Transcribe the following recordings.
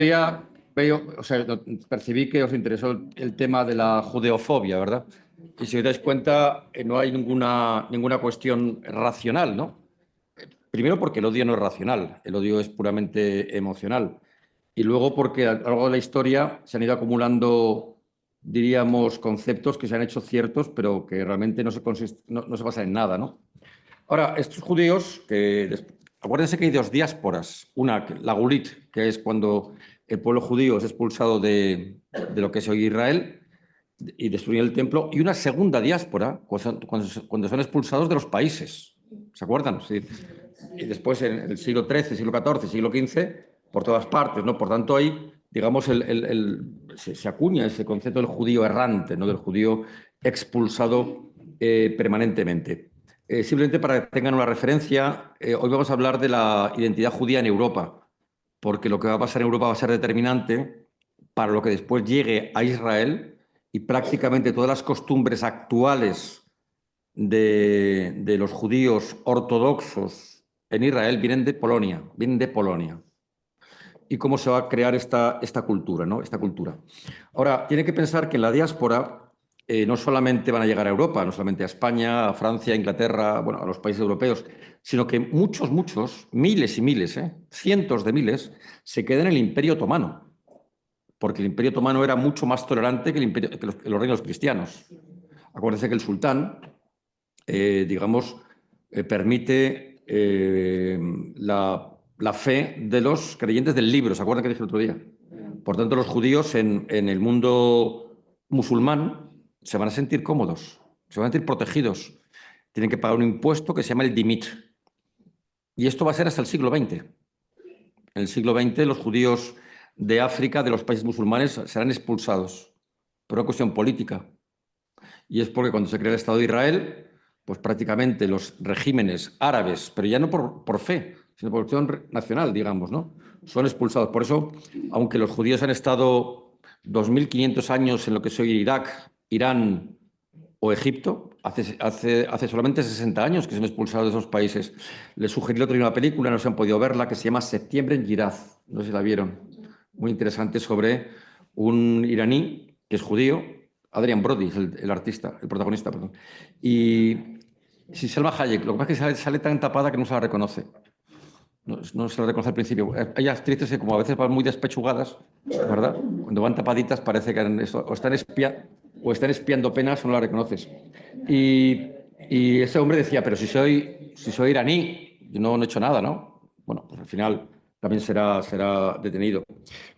Ya veo, o sea, percibí que os interesó el tema de la judeofobia, ¿verdad? Y si os dais cuenta, no hay ninguna cuestión racional, ¿no? Primero porque el odio no es racional, el odio es puramente emocional. Y luego porque a lo largo de la historia se han ido acumulando, diríamos, conceptos que se han hecho ciertos, pero que realmente no se basan en nada, ¿no? Ahora, estos judíos, acuérdense que hay dos diásporas. Una, la Gulit, que es cuando el pueblo judío es expulsado de lo que es hoy Israel y destruyen el templo, y una segunda diáspora, cuando son expulsados de los países. ¿Se acuerdan? Sí. Y después en el siglo XIII, siglo XIV, siglo XV, por todas partes, ¿no? Por tanto, ahí, digamos, se acuña ese concepto del judío errante, ¿no? Del judío expulsado permanentemente. Simplemente para que tengan una referencia, hoy vamos a hablar de la identidad judía en Europa, porque lo que va a pasar en Europa va a ser determinante para lo que después llegue a Israel y prácticamente todas las costumbres actuales de los judíos ortodoxos en Israel vienen de Polonia. Y cómo se va a crear esta cultura, ¿no? Esta cultura. Ahora, tiene que pensar que en la diáspora no solamente van a llegar a Europa, no solamente a España, a Francia, a Inglaterra, bueno, a los países europeos, sino que muchos, miles y miles, cientos de miles, se quedan en el Imperio Otomano, porque el Imperio Otomano era mucho más tolerante que los reinos cristianos. Acuérdense que el sultán, digamos, permite la fe de los creyentes del libro. ¿Se acuerdan que dije el otro día? Por tanto, los judíos en el mundo musulmán se van a sentir cómodos, se van a sentir protegidos. Tienen que pagar un impuesto que se llama el dimit. Y esto va a ser hasta el siglo XX. En el siglo XX, los judíos de África, de los países musulmanes, serán expulsados por una cuestión política. Y es porque cuando se crea el Estado de Israel, pues prácticamente los regímenes árabes, pero ya no por fe, sino por cuestión nacional, digamos, ¿no? Son expulsados. Por eso, aunque los judíos han estado 2.500 años en lo que es hoy Irak, Irán o Egipto, hace solamente 60 años que se han expulsado de esos países. Les sugerí el otro día una película, no se han podido verla, que se llama Septiembre en Giraz. No sé si la vieron. Muy interesante sobre un iraní que es judío. Adrian Brody es el artista, el protagonista, perdón. Y si Selma Hayek, lo que pasa es que sale tan tapada que no se la reconoce. No se la reconoce al principio. Hay actrices que como a veces van muy despechugadas, ¿verdad? Cuando van tapaditas parece que o están espiando penas o no la reconoces. Y, y ese hombre decía, pero si soy iraní, yo no he hecho nada, ¿no? Bueno, pues al final también será detenido.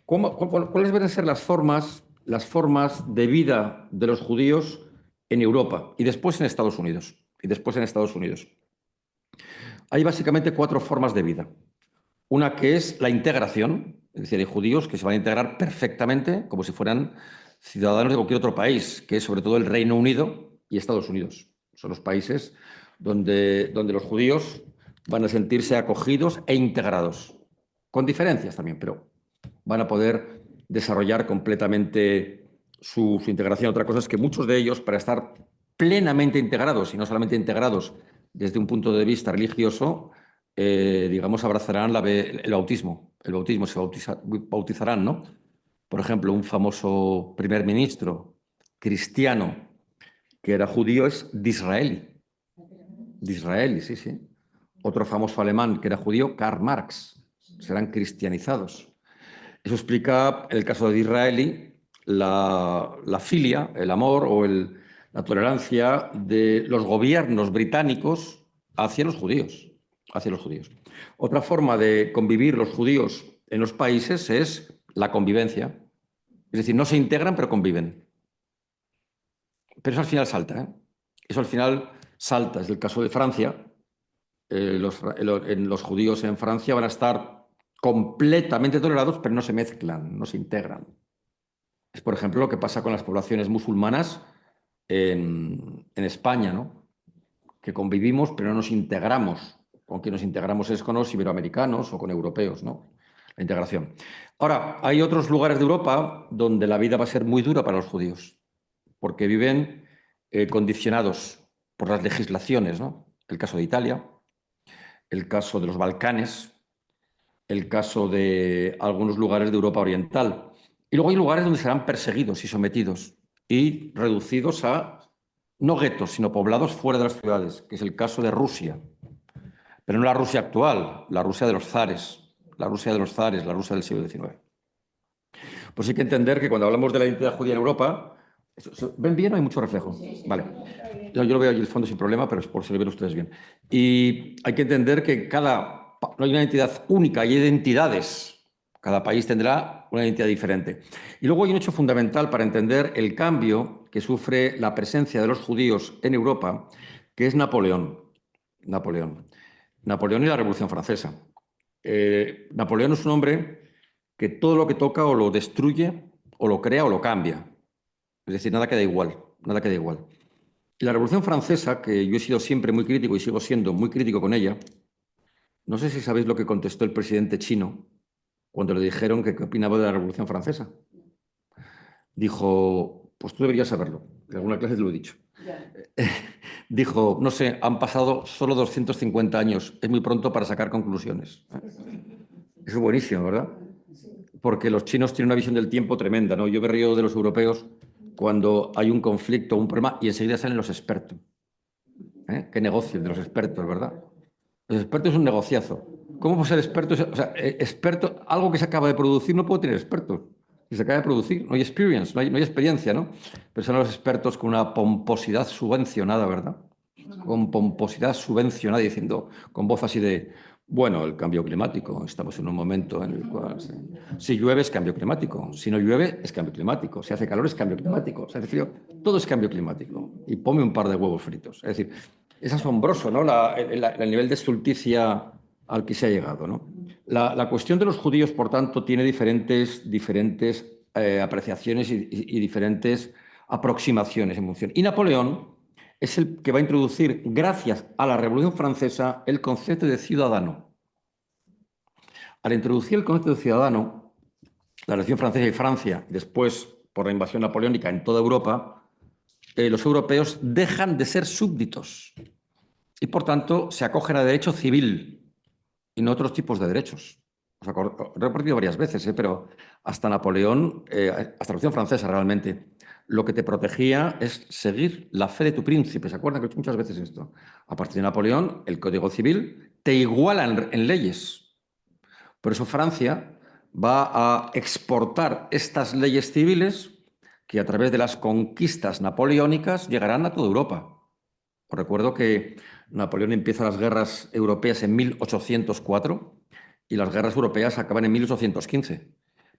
¿Cuáles van a ser las formas de vida de los judíos en Europa y después en Estados Unidos? Hay básicamente cuatro formas de vida. Una que es la integración, es decir, hay judíos que se van a integrar perfectamente como si fueran ciudadanos de cualquier otro país, que es sobre todo el Reino Unido y Estados Unidos. Son los países donde los judíos van a sentirse acogidos e integrados, con diferencias también, pero van a poder desarrollar completamente su integración. Otra cosa es que muchos de ellos, para estar plenamente integrados, y no solamente integrados desde un punto de vista religioso, digamos, abrazarán el bautismo. El bautismo bautizarán, ¿no? Por ejemplo, un famoso primer ministro cristiano que era judío es Disraeli. Disraeli, sí, sí. Otro famoso alemán que era judío, Karl Marx. Serán cristianizados. Eso explica, en el caso de Disraeli, la filia, el amor o la tolerancia de los gobiernos británicos hacia los judíos. Hacia los judíos. Otra forma de convivir los judíos en los países es la convivencia. Es decir, no se integran, pero conviven. Pero eso al final salta, ¿eh? Eso al final salta. Es el caso de Francia. Los judíos en Francia van a estar completamente tolerados, pero no se mezclan, no se integran. Es, por ejemplo, lo que pasa con las poblaciones musulmanas en España, ¿no? Que convivimos, pero no nos integramos. Con quien nos integramos es con los iberoamericanos o con europeos, ¿no? La integración. Ahora, hay otros lugares de Europa donde la vida va a ser muy dura para los judíos, porque viven condicionados por las legislaciones, ¿no? El caso de Italia, el caso de los Balcanes, el caso de algunos lugares de Europa Oriental. Y luego hay lugares donde serán perseguidos y sometidos y reducidos a no guetos, sino poblados fuera de las ciudades, que es el caso de Rusia. Pero no la Rusia actual, la Rusia de los zares, la Rusia de los zares, la Rusia del siglo XIX. Pues hay que entender que cuando hablamos de la identidad judía en Europa, ¿ven bien o hay mucho reflejo? Vale. Yo lo veo allí el fondo sin problema, pero es por si lo ven ustedes bien. Y hay que entender que no hay una identidad única, hay identidades. Cada país tendrá una identidad diferente. Y luego hay un hecho fundamental para entender el cambio que sufre la presencia de los judíos en Europa, que es Napoleón. Napoleón. Napoleón y la Revolución Francesa. Napoleón es un hombre que todo lo que toca o lo destruye, o lo crea, o lo cambia. Es decir, nada queda igual, nada queda igual. Y la Revolución Francesa, que yo he sido siempre muy crítico y sigo siendo muy crítico con ella, no sé si sabéis lo que contestó el presidente chino cuando le dijeron que qué opinaba de la Revolución Francesa. Dijo, pues tú deberías saberlo, en alguna clase te lo he dicho. Dijo, no sé, han pasado solo 250 años, es muy pronto para sacar conclusiones. Eso es buenísimo, ¿verdad? Porque los chinos tienen una visión del tiempo tremenda, ¿no? Yo me río de los europeos cuando hay un conflicto, un problema, y enseguida salen los expertos. Qué negocio de los expertos, ¿verdad? Los expertos es un negociazo. ¿Cómo puede ser experto? O sea, experto, algo que se acaba de producir no puede tener expertos. Si se acaba de producir, no hay experience, no hay experiencia, ¿no? Pero son los expertos con una pomposidad subvencionada, ¿verdad? Con pomposidad subvencionada, diciendo con voz así de, bueno, el cambio climático, estamos en un momento en el cual si llueve es cambio climático, si no llueve es cambio climático, si hace calor es cambio climático, si hace frío, todo es cambio climático. Y ponme un par de huevos fritos. Es decir, es asombroso, ¿no? El nivel de estulticia al que se ha llegado, ¿no? La cuestión de los judíos, por tanto, tiene diferentes apreciaciones y diferentes aproximaciones en función. Y Napoleón es el que va a introducir, gracias a la Revolución Francesa, el concepto de ciudadano. Al introducir el concepto de ciudadano, la Revolución Francesa y Francia, después por la invasión napoleónica en toda Europa, los europeos dejan de ser súbditos y, por tanto, se acogen a derecho civil y no otros tipos de derechos. Os he repetido varias veces, pero hasta Napoleón, hasta la Revolución Francesa realmente, lo que te protegía es seguir la fe de tu príncipe. ¿Se acuerdan que he hecho muchas veces esto? A partir de Napoleón, el Código Civil te iguala en leyes. Por eso Francia va a exportar estas leyes civiles que a través de las conquistas napoleónicas llegarán a toda Europa. Os recuerdo que Napoleón empieza las guerras europeas en 1804 y las guerras europeas acaban en 1815.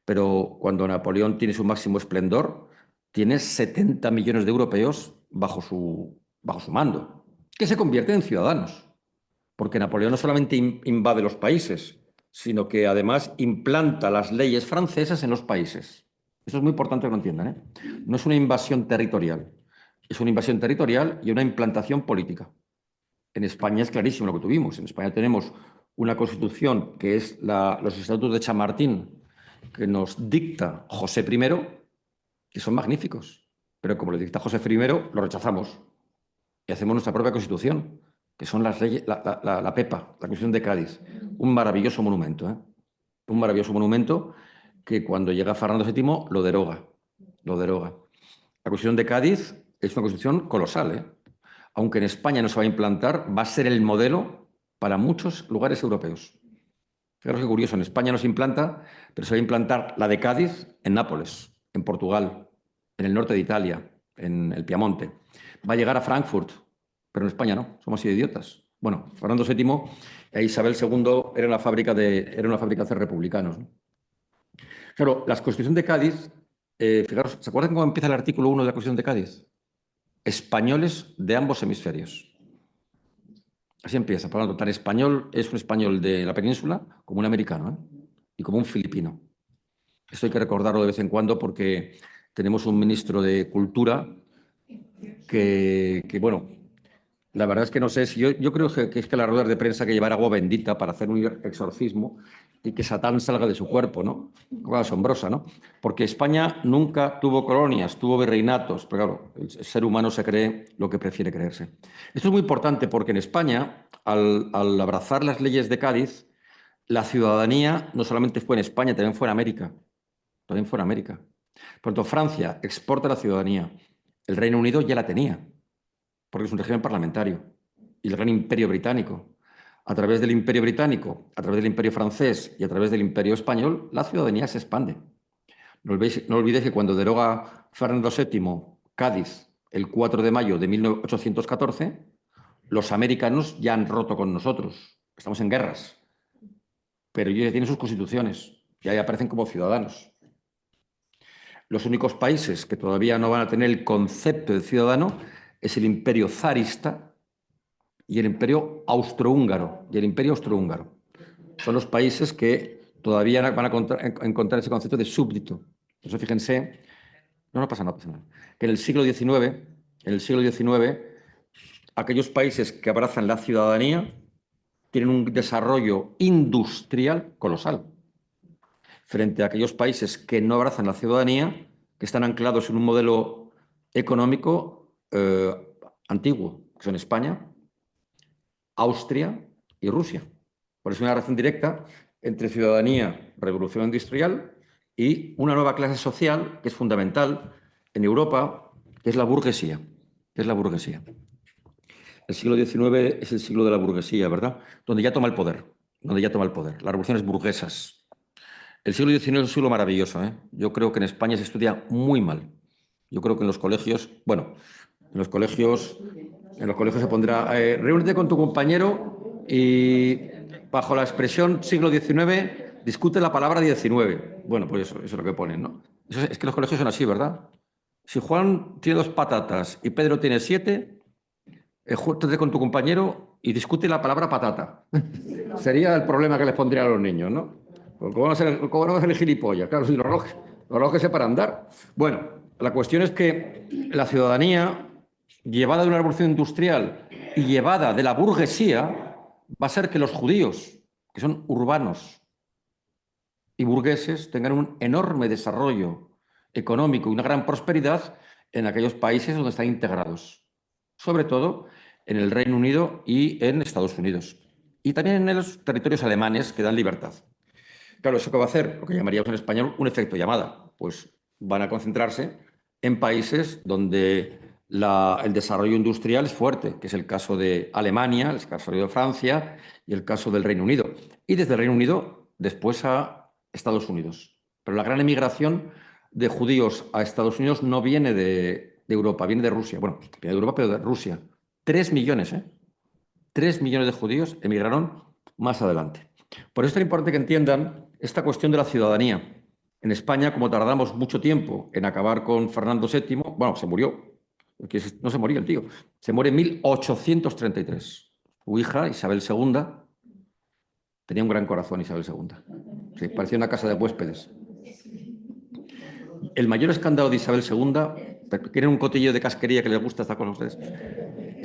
Pero cuando Napoleón tiene su máximo esplendor, tiene 70 millones de europeos bajo su mando, que se convierten en ciudadanos. Porque Napoleón no solamente invade los países, sino que además implanta las leyes francesas en los países. Eso es muy importante que lo entiendan, ¿eh? No es una invasión territorial, es una invasión territorial y una implantación política. En España es clarísimo lo que tuvimos. En España tenemos una constitución que es los estatutos de Chamartín, que nos dicta José I, que son magníficos. Pero como le dicta José I, lo rechazamos y hacemos nuestra propia constitución, que son las leyes, la PEPA, la Constitución de Cádiz. Un maravilloso monumento, ¿eh? Un maravilloso monumento que cuando llega Fernando VII lo deroga. Lo deroga. La Constitución de Cádiz es una constitución colosal, ¿eh? Aunque en España no se va a implantar, va a ser el modelo para muchos lugares europeos. Fijaros qué curioso, en España no se implanta, pero se va a implantar la de Cádiz en Nápoles, en Portugal, en el norte de Italia, en el Piamonte. Va a llegar a Frankfurt, pero en España no, somos así de idiotas. Bueno, Fernando VII e Isabel II era una fábrica de hacer republicanos, ¿no? Claro, la Constitución de Cádiz, fijaros, ¿se acuerdan cómo empieza el artículo 1 de la Constitución de Cádiz? Españoles de ambos hemisferios. Así empieza. Por lo tanto, tan español es un español de la península como un americano, ¿eh? Y como un filipino. Esto hay que recordarlo de vez en cuando porque tenemos un ministro de Cultura que bueno, la verdad es que no sé si yo creo que es que las ruedas de prensa que llevar agua bendita para hacer un exorcismo y que Satán salga de su cuerpo, ¿no? Cosa asombrosa, ¿no? Porque España nunca tuvo colonias, tuvo virreinatos, pero claro, el ser humano se cree lo que prefiere creerse. Esto es muy importante porque en España, al abrazar las leyes de Cádiz, la ciudadanía no solamente fue en España, también fue en América. También fue en América. Por tanto, Francia exporta la ciudadanía. El Reino Unido ya la tenía, porque es un régimen parlamentario. Y el Gran Imperio Británico. A través del Imperio Británico, a través del Imperio Francés y a través del Imperio Español, la ciudadanía se expande. No olvidéis que cuando deroga Fernando VII Cádiz el 4 de mayo de 1814, los americanos ya han roto con nosotros. Estamos en guerras. Pero ellos ya tienen sus constituciones, ya aparecen como ciudadanos. Los únicos países que todavía no van a tener el concepto de ciudadano es el Imperio zarista y el Imperio austrohúngaro. Son los países que todavía van a encontrar ese concepto de súbdito. Entonces, fíjense, no pasa nada, que en el siglo XIX, aquellos países que abrazan la ciudadanía tienen un desarrollo industrial colosal, frente a aquellos países que no abrazan la ciudadanía, que están anclados en un modelo económico antiguo, que son España, Austria y Rusia. Por eso hay una relación directa entre ciudadanía, revolución industrial y una nueva clase social que es fundamental en Europa, que es la burguesía. El siglo XIX es el siglo de la burguesía, ¿verdad? Donde ya toma el poder, las revoluciones burguesas. El siglo XIX es un siglo maravilloso, ¿eh? Yo creo que en España se estudia muy mal. Yo creo que en los colegios, bueno, en los colegios se pondrá, reúnete con tu compañero y bajo la expresión siglo XIX discute la palabra 19. Bueno, pues eso es lo que ponen, ¿no? Es que los colegios son así, ¿verdad? Si Juan tiene 2 patatas y Pedro tiene 7, júntate con tu compañero y discute la palabra patata. Sería el problema que les pondría a los niños, ¿no? ¿Cómo no va a ser el gilipollas? Claro, si los relojes se para andar. Bueno, la cuestión es que la ciudadanía, llevada de una revolución industrial y llevada de la burguesía, va a ser que los judíos, que son urbanos y burgueses, tengan un enorme desarrollo económico y una gran prosperidad en aquellos países donde están integrados, sobre todo en el Reino Unido y en Estados Unidos, y también en los territorios alemanes que dan libertad. Claro, ¿eso qué va a hacer? Lo que llamaríamos en español un efecto llamada. Pues van a concentrarse en países donde el desarrollo industrial es fuerte, que es el caso de Alemania, el caso de Francia y el caso del Reino Unido. Y desde el Reino Unido después a Estados Unidos. Pero la gran emigración de judíos a Estados Unidos no viene de Europa, viene de Rusia. Bueno, viene de Europa, pero de Rusia. 3 millones, ¿eh? 3 millones de judíos emigraron más adelante. Por eso es tan importante que entiendan esta cuestión de la ciudadanía. En España, como tardamos mucho tiempo en acabar con Fernando VII, bueno, se murió, no se moría el tío, se muere en 1833. Su hija, Isabel II, tenía un gran corazón, Isabel II. Sí, parecía una casa de huéspedes. El mayor escándalo de Isabel II, tienen un cotillo de casquería que les gusta esta cosa a ustedes.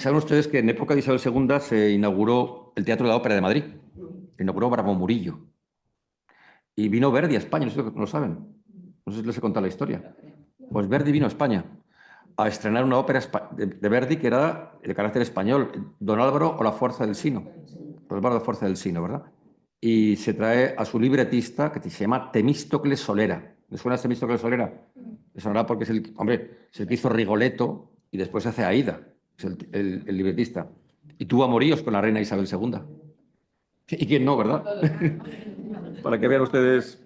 Saben ustedes que en época de Isabel II se inauguró el Teatro de la Ópera de Madrid. Lo inauguró Bravo Murillo. Y vino Verdi a España, no sé si lo saben. No sé si les he contado la historia. Pues Verdi vino a España a estrenar una ópera de Verdi que era de carácter español, Don Álvaro o La Fuerza del Sino. Don Álvaro La Fuerza del Sino, ¿verdad? Y se trae a su libretista que se llama Temístocles Solera. ¿Le suena a Temístocles Solera? Le sonará porque es el que hizo Rigoletto y después hace Aída, es el libretista. Y tuvo amoríos con la reina Isabel II. ¿Y quién no, verdad? Para que vean ustedes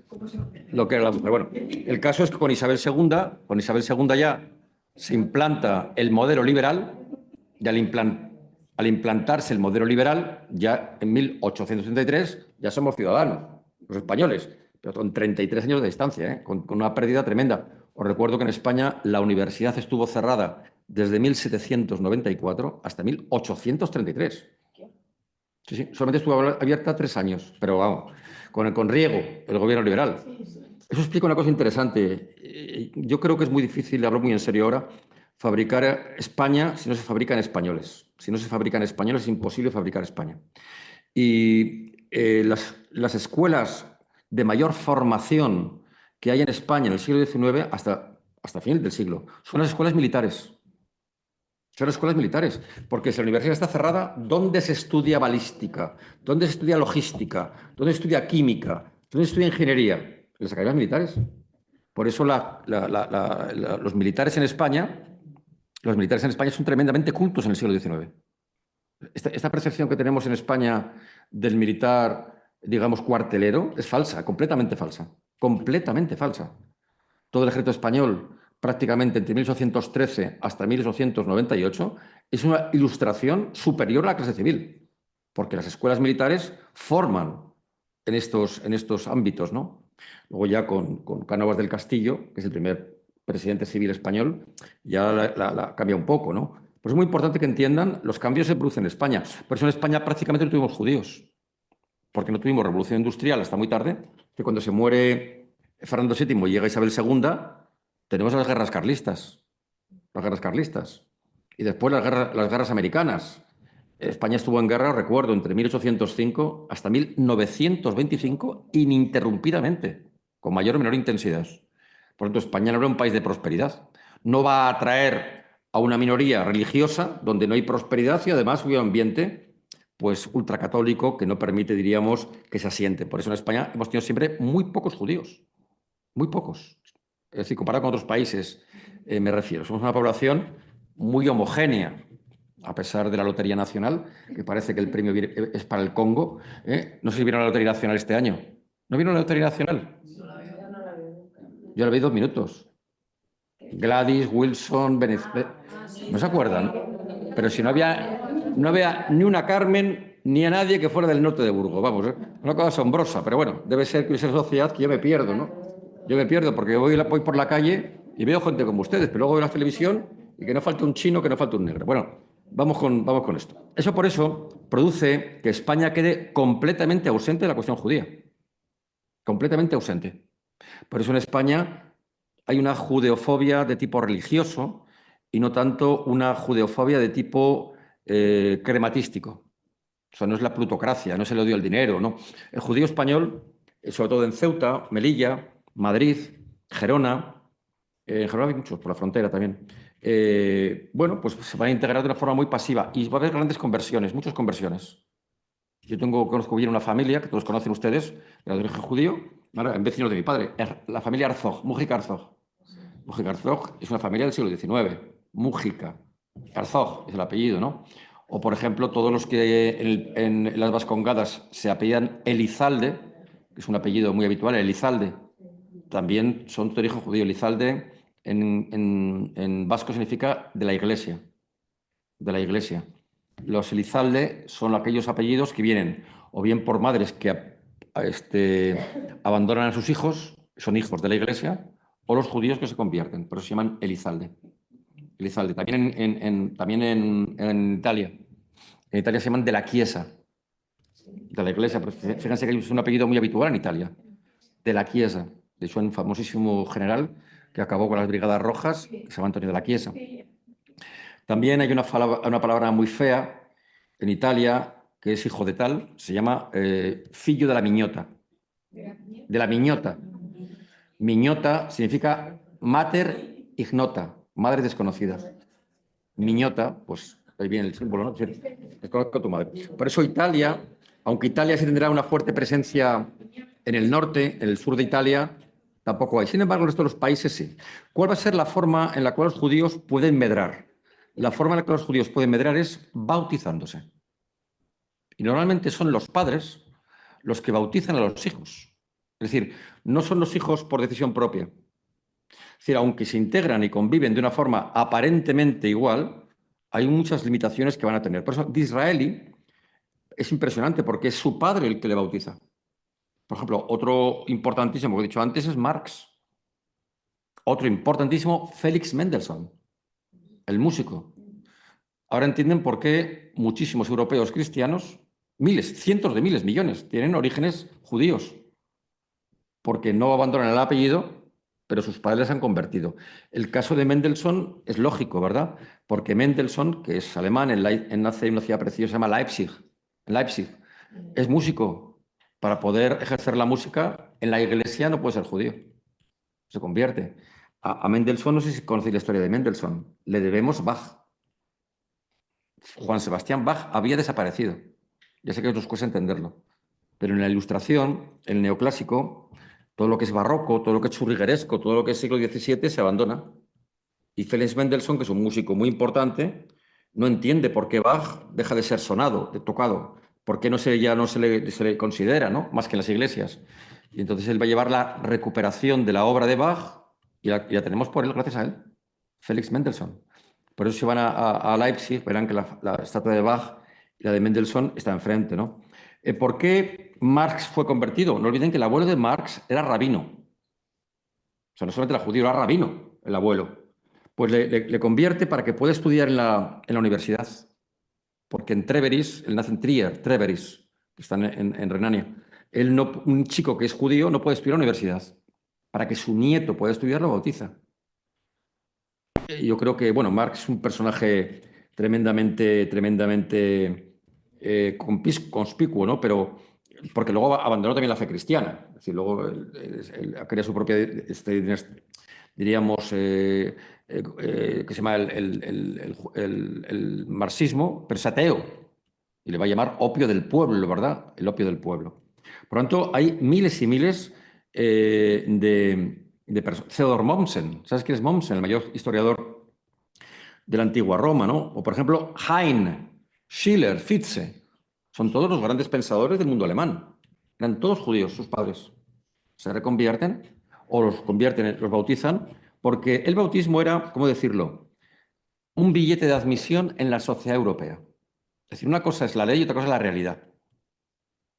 lo que era la mujer. Bueno, el caso es que con Isabel II ya se implanta el modelo liberal, y al implantarse el modelo liberal, ya en 1833 ya somos ciudadanos, los españoles, pero con 33 años de distancia, ¿eh? Con una pérdida tremenda. Os recuerdo que en España la universidad estuvo cerrada desde 1794 hasta 1833. Sí, solamente estuvo abierta 3 años, pero vamos, con Riego, el gobierno liberal. Eso explica una cosa interesante. Yo creo que es muy difícil, hablo muy en serio ahora, fabricar España si no se fabrican españoles. Si no se fabrican españoles es imposible fabricar España. Y las escuelas de mayor formación que hay en España en el siglo XIX hasta finales del siglo son las escuelas militares. Son escuelas militares, porque si la universidad está cerrada, ¿dónde se estudia balística? ¿Dónde se estudia logística? ¿Dónde se estudia química? ¿Dónde se estudia ingeniería? En las academias militares. Por eso los militares en España son tremendamente cultos en el siglo XIX. Esta percepción que tenemos en España del militar, digamos, cuartelero, es falsa, completamente falsa. Completamente falsa. Todo el ejército español, prácticamente entre 1813 hasta 1898, es una ilustración superior a la clase civil, porque las escuelas militares forman en estos ámbitos, ¿no? Luego ya con Cánovas del Castillo, que es el primer presidente civil español, ya cambia un poco, ¿no? Pues es muy importante que entiendan, los cambios se producen en España. Por eso en España prácticamente no tuvimos judíos, porque no tuvimos revolución industrial hasta muy tarde, que cuando se muere Fernando VII y llega Isabel II, tenemos las guerras carlistas, las guerras carlistas, y después las guerras americanas. España estuvo en guerra, recuerdo, entre 1805 hasta 1925, ininterrumpidamente, con mayor o menor intensidad. Por lo tanto, España no era un país de prosperidad. No va a atraer a una minoría religiosa donde no hay prosperidad y además un ambiente pues ultracatólico que no permite, diríamos, que se asiente. Por eso en España hemos tenido siempre muy pocos judíos, muy pocos. Es decir, comparado con otros países, me refiero. Somos una población muy homogénea, a pesar de la Lotería Nacional, que parece que el premio es para el Congo. No sé si vieron la Lotería Nacional este año. ¿No vieron la Lotería Nacional? Yo la vi 2 minutos. Gladys, Wilson, ¿no se acuerdan? Pero si no había ni una Carmen ni a nadie que fuera del norte de Burgos, vamos, una cosa asombrosa, pero bueno, debe ser que es sociedad que yo me pierdo, ¿no? Yo me pierdo porque voy por la calle y veo gente como ustedes, pero luego veo la televisión y que no falte un chino, que no falte un negro. Bueno, vamos con esto. Eso por eso produce que España quede completamente ausente de la cuestión judía, completamente ausente. Por eso en España hay una judeofobia de tipo religioso y no tanto una judeofobia de tipo crematístico. O sea, no es la plutocracia, no es el odio al dinero, no. El judío español, sobre todo en Ceuta, Melilla, Madrid, Gerona, en Gerona hay muchos, por la frontera también. Bueno, pues se van a integrar de una forma muy pasiva y va a haber grandes conversiones, muchas conversiones. Conozco bien una familia, que todos conocen ustedes, de origen judío, en vecinos de mi padre, la familia Arzog, Mújica Arzog. Mújica Arzog es una familia del siglo XIX, Mújica. Arzog es el apellido, ¿no? O, por ejemplo, todos los que en las Vascongadas se apellidan Elizalde, que es un apellido muy habitual, Elizalde, también son de origen judío. Elizalde en vasco significa de la iglesia, de la iglesia. Los Elizalde son aquellos apellidos que vienen o bien por madres que abandonan a sus hijos, son hijos de la iglesia, o los judíos que se convierten, por eso se llaman Elizalde. Elizalde. También en Italia. En Italia se llaman de la Chiesa, de la iglesia. Pero fíjense que es un apellido muy habitual en Italia, de la Chiesa. De hecho, un famosísimo general que acabó con las Brigadas Rojas, que se llama Antonio de la Chiesa. También hay una palabra muy fea en Italia, que es hijo de tal, se llama figlio de la miñota. De la miñota. Miñota significa mater ignota, madre desconocida. Miñota, pues ahí viene el símbolo, ¿no? Es decir, desconozco a tu madre. Por eso Italia, aunque Italia sí tendrá una fuerte presencia en el norte, en el sur de Italia, tampoco hay. Sin embargo, el resto de los países sí. ¿Cuál va a ser la forma en la cual los judíos pueden medrar? La forma en la que los judíos pueden medrar es bautizándose. Y normalmente son los padres los que bautizan a los hijos. Es decir, no son los hijos por decisión propia. Es decir, aunque se integran y conviven de una forma aparentemente igual, hay muchas limitaciones que van a tener. Por eso, Disraeli es impresionante porque es su padre el que le bautiza. Por ejemplo, otro importantísimo que he dicho antes es Marx. Otro importantísimo, Félix Mendelssohn, el músico. Ahora entienden por qué muchísimos europeos cristianos, miles, cientos de miles, millones, tienen orígenes judíos, porque no abandonan el apellido, pero sus padres se han convertido. El caso de Mendelssohn es lógico, ¿verdad? Porque Mendelssohn, que es alemán, nace en una ciudad preciosa, se llama Leipzig. Leipzig. Es músico. Para poder ejercer la música en la iglesia no puede ser judío. Se convierte. A Mendelssohn, no sé si conocéis la historia de Mendelssohn, le debemos Bach. Juan Sebastián Bach había desaparecido. Ya sé que nos cuesta entenderlo. Pero en la Ilustración, el neoclásico, todo lo que es barroco, todo lo que es churrigueresco, todo lo que es siglo XVII se abandona. Y Felix Mendelssohn, que es un músico muy importante, no entiende por qué Bach deja de ser sonado, de tocado, por qué ya no se le considera, ¿no? Más que en las iglesias. Y entonces él va a llevar la recuperación de la obra de Bach y la tenemos por él, gracias a él, Felix Mendelssohn. Por eso si van a Leipzig, verán que la estatua de Bach y la de Mendelssohn está enfrente, ¿no? ¿Por qué Marx fue convertido? No olviden que el abuelo de Marx era rabino. O sea, no solamente era judío, era rabino, el abuelo. Pues le convierte para que pueda estudiar en la universidad. Porque en Treveris, él nace en Trier, Treveris, que está en Renania. Un chico que es judío no puede estudiar en la universidad. Para que su nieto pueda estudiar, lo bautiza. Yo creo que, bueno, Marx es un personaje tremendamente conspicuo, ¿no? Pero porque luego abandonó también la fe cristiana. Es decir, luego él crea su propia, diríamos, que se llama el marxismo, pero es ateo. Y le va a llamar opio del pueblo, ¿verdad? El opio del pueblo. Por lo tanto, hay miles y miles de personas. Theodor Mommsen, ¿sabes quién es Mommsen? El mayor historiador de la antigua Roma, ¿no? O, por ejemplo, Heine, Schiller, Fichte. Son todos los grandes pensadores del mundo alemán. Eran todos judíos, sus padres. Se reconvierten o los convierten, los bautizan, porque el bautismo era, ¿cómo decirlo?, un billete de admisión en la sociedad europea. Es decir, una cosa es la ley y otra cosa es la realidad.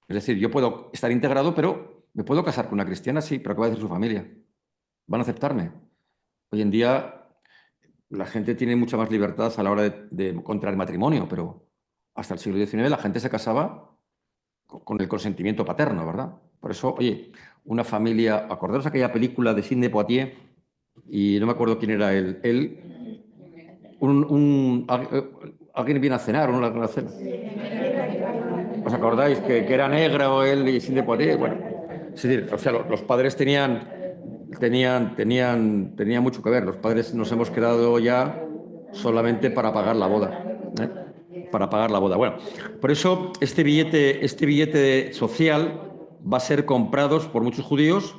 Es decir, yo puedo estar integrado, pero me puedo casar con una cristiana, sí, pero ¿qué va a decir su familia? ¿Van a aceptarme? Hoy en día la gente tiene mucha más libertad a la hora de contraer matrimonio, pero hasta el siglo XIX la gente se casaba con el consentimiento paterno, ¿verdad? Por eso, oye, una familia, acordaros aquella película de Sidney Poitier, y no me acuerdo quién era alguien viene a cenar, una cena. ¿Os acordáis que era negro él y Sidney Poitier? Bueno, es decir, o sea, los padres tenían mucho que ver. Los padres nos hemos quedado ya solamente para pagar la boda. Para pagar la boda. Bueno, por eso este billete social va a ser comprado por muchos judíos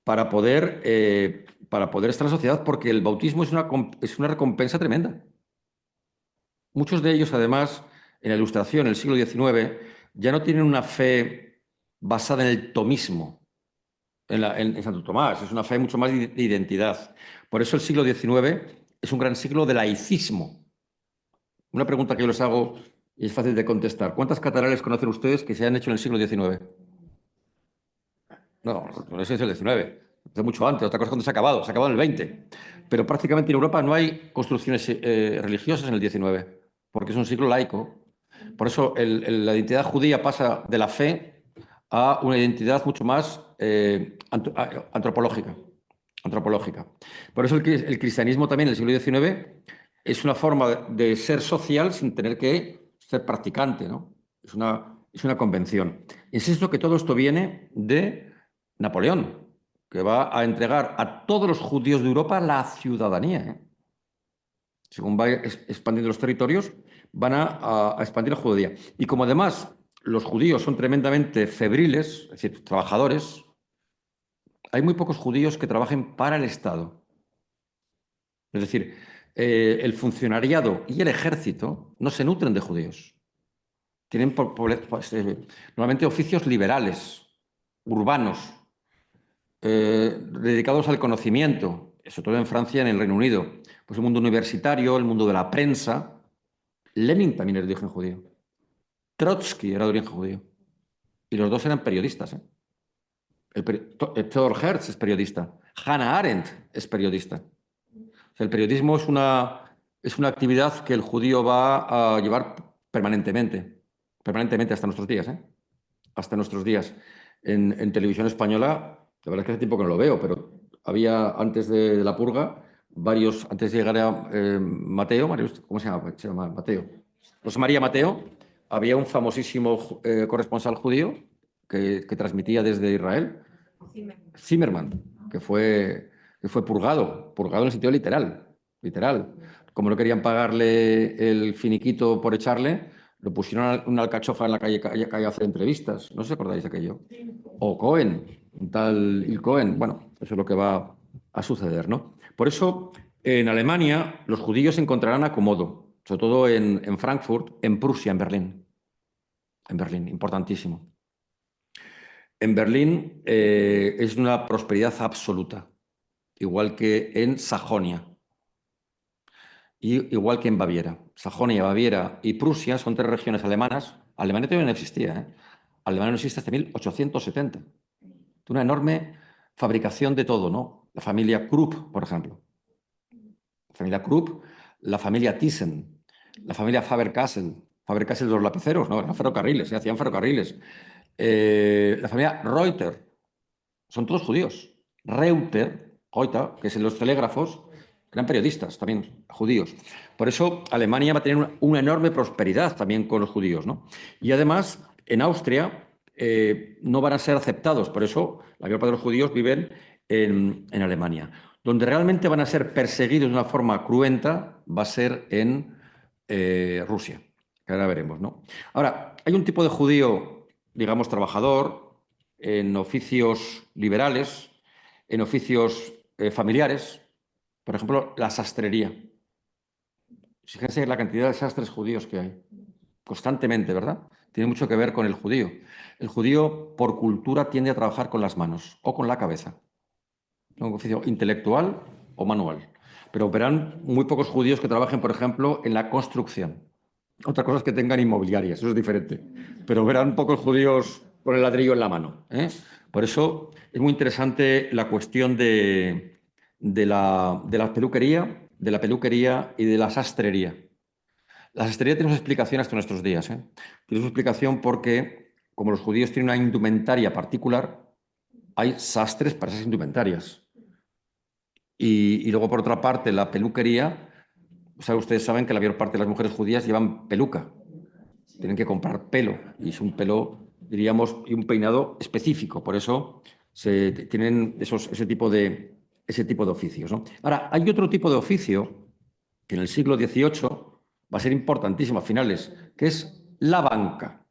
para poder estar en la sociedad, porque el bautismo es una recompensa tremenda. Muchos de ellos, además, en la Ilustración, en el siglo XIX, ya no tienen una fe basada en el tomismo, en Santo Tomás. Es una fe mucho más de identidad. Por eso el siglo XIX es un gran siglo de laicismo. Una pregunta que yo les hago y es fácil de contestar. ¿Cuántas catedrales conocen ustedes que se han hecho en el siglo XIX? No, no es el XIX. Hace mucho antes. Otra cosa es cuando se ha acabado. Se ha acabado en el 20. Pero prácticamente en Europa no hay construcciones religiosas en el XIX, porque es un siglo laico. Por eso la identidad judía pasa de la fe a una identidad mucho más antropológica. Por eso el cristianismo también en el siglo XIX es una forma de ser social sin tener que ser practicante, ¿no? Es una convención. Insisto que todo esto viene de Napoleón, que va a entregar a todos los judíos de Europa la ciudadanía, ¿eh? Según va expandiendo los territorios, van a expandir la judía. Y como además los judíos son tremendamente febriles, es decir, trabajadores, hay muy pocos judíos que trabajen para el Estado. Es decir, el funcionariado y el ejército no se nutren de judíos. Tienen normalmente oficios liberales, urbanos, dedicados al conocimiento, sobre todo en Francia y en el Reino Unido. Pues el mundo universitario, el mundo de la prensa. Lenin también era de origen judío. Trotsky era de origen judío. Y los dos eran periodistas, ¿eh? Theodor Herz es periodista. Hannah Arendt es periodista. O sea, el periodismo es una actividad que el judío va a llevar permanentemente hasta nuestros días, ¿eh? Hasta nuestros días. En televisión española, la verdad es que hace tiempo que no lo veo, pero había antes de la purga antes de llegar a Mateo, ¿cómo se llama? Se llama Mateo. José María Mateo, había un famosísimo corresponsal judío que transmitía desde Israel, Zimmerman, que fue purgado en el sentido literal. literal. Como no querían pagarle el finiquito por echarle, lo pusieron a una alcachofa en la calle a hacer entrevistas. ¿No os acordáis de aquello? O Cohen, un tal Il Cohen. Bueno, eso es lo que va a suceder, ¿no? Por eso, en Alemania, los judíos encontrarán acomodo, sobre todo en Frankfurt, en Prusia, en Berlín. En Berlín, importantísimo. En Berlín es una prosperidad absoluta, igual que en Sajonia. Y igual que en Baviera. Sajonia, Baviera y Prusia son tres regiones alemanas. Alemania todavía no existía, ¿eh? Alemania no existe hasta 1870. Una enorme fabricación de todo, ¿no? La familia Krupp, por ejemplo. La familia Krupp, la familia Thyssen, la familia Faber-Castell. Faber-Castell, los lapiceros, ¿no? Eran ferrocarriles, se hacían ferrocarriles. La familia Reuter, son todos judíos. Reuter, que es en los telégrafos, eran periodistas también, judíos. Por eso Alemania va a tener una enorme prosperidad también con los judíos, ¿no? Y además, en Austria no van a ser aceptados. Por eso la mayor parte de los judíos viven en Alemania. Donde realmente van a ser perseguidos de una forma cruenta va a ser en Rusia, que ahora veremos, ¿no? Ahora, hay un tipo de judío, digamos, trabajador, en oficios liberales, en oficios familiares, por ejemplo, la sastrería. Fíjense la cantidad de sastres judíos que hay, constantemente, ¿verdad? Tiene mucho que ver con el judío. El judío, por cultura, tiende a trabajar con las manos o con la cabeza. Un oficio intelectual o manual. Pero verán muy pocos judíos que trabajen, por ejemplo, en la construcción. Otra cosa es que tengan inmobiliarias, eso es diferente. Pero verán pocos judíos con el ladrillo en la mano, ¿eh? Por eso es muy interesante la cuestión de la peluquería, y de la sastrería. La sastrería tiene una explicación hasta nuestros días, ¿eh? Tiene su explicación porque, como los judíos tienen una indumentaria particular, hay sastres para esas indumentarias. Y luego, por otra parte, la peluquería, o sea, ustedes saben que la mayor parte de las mujeres judías llevan peluca. Tienen que comprar pelo, y es un pelo, diríamos, y un peinado específico. Por eso tienen ese tipo de oficios, ¿no? Ahora, hay otro tipo de oficio que en el siglo XVIII va a ser importantísimo a finales, que es la banca.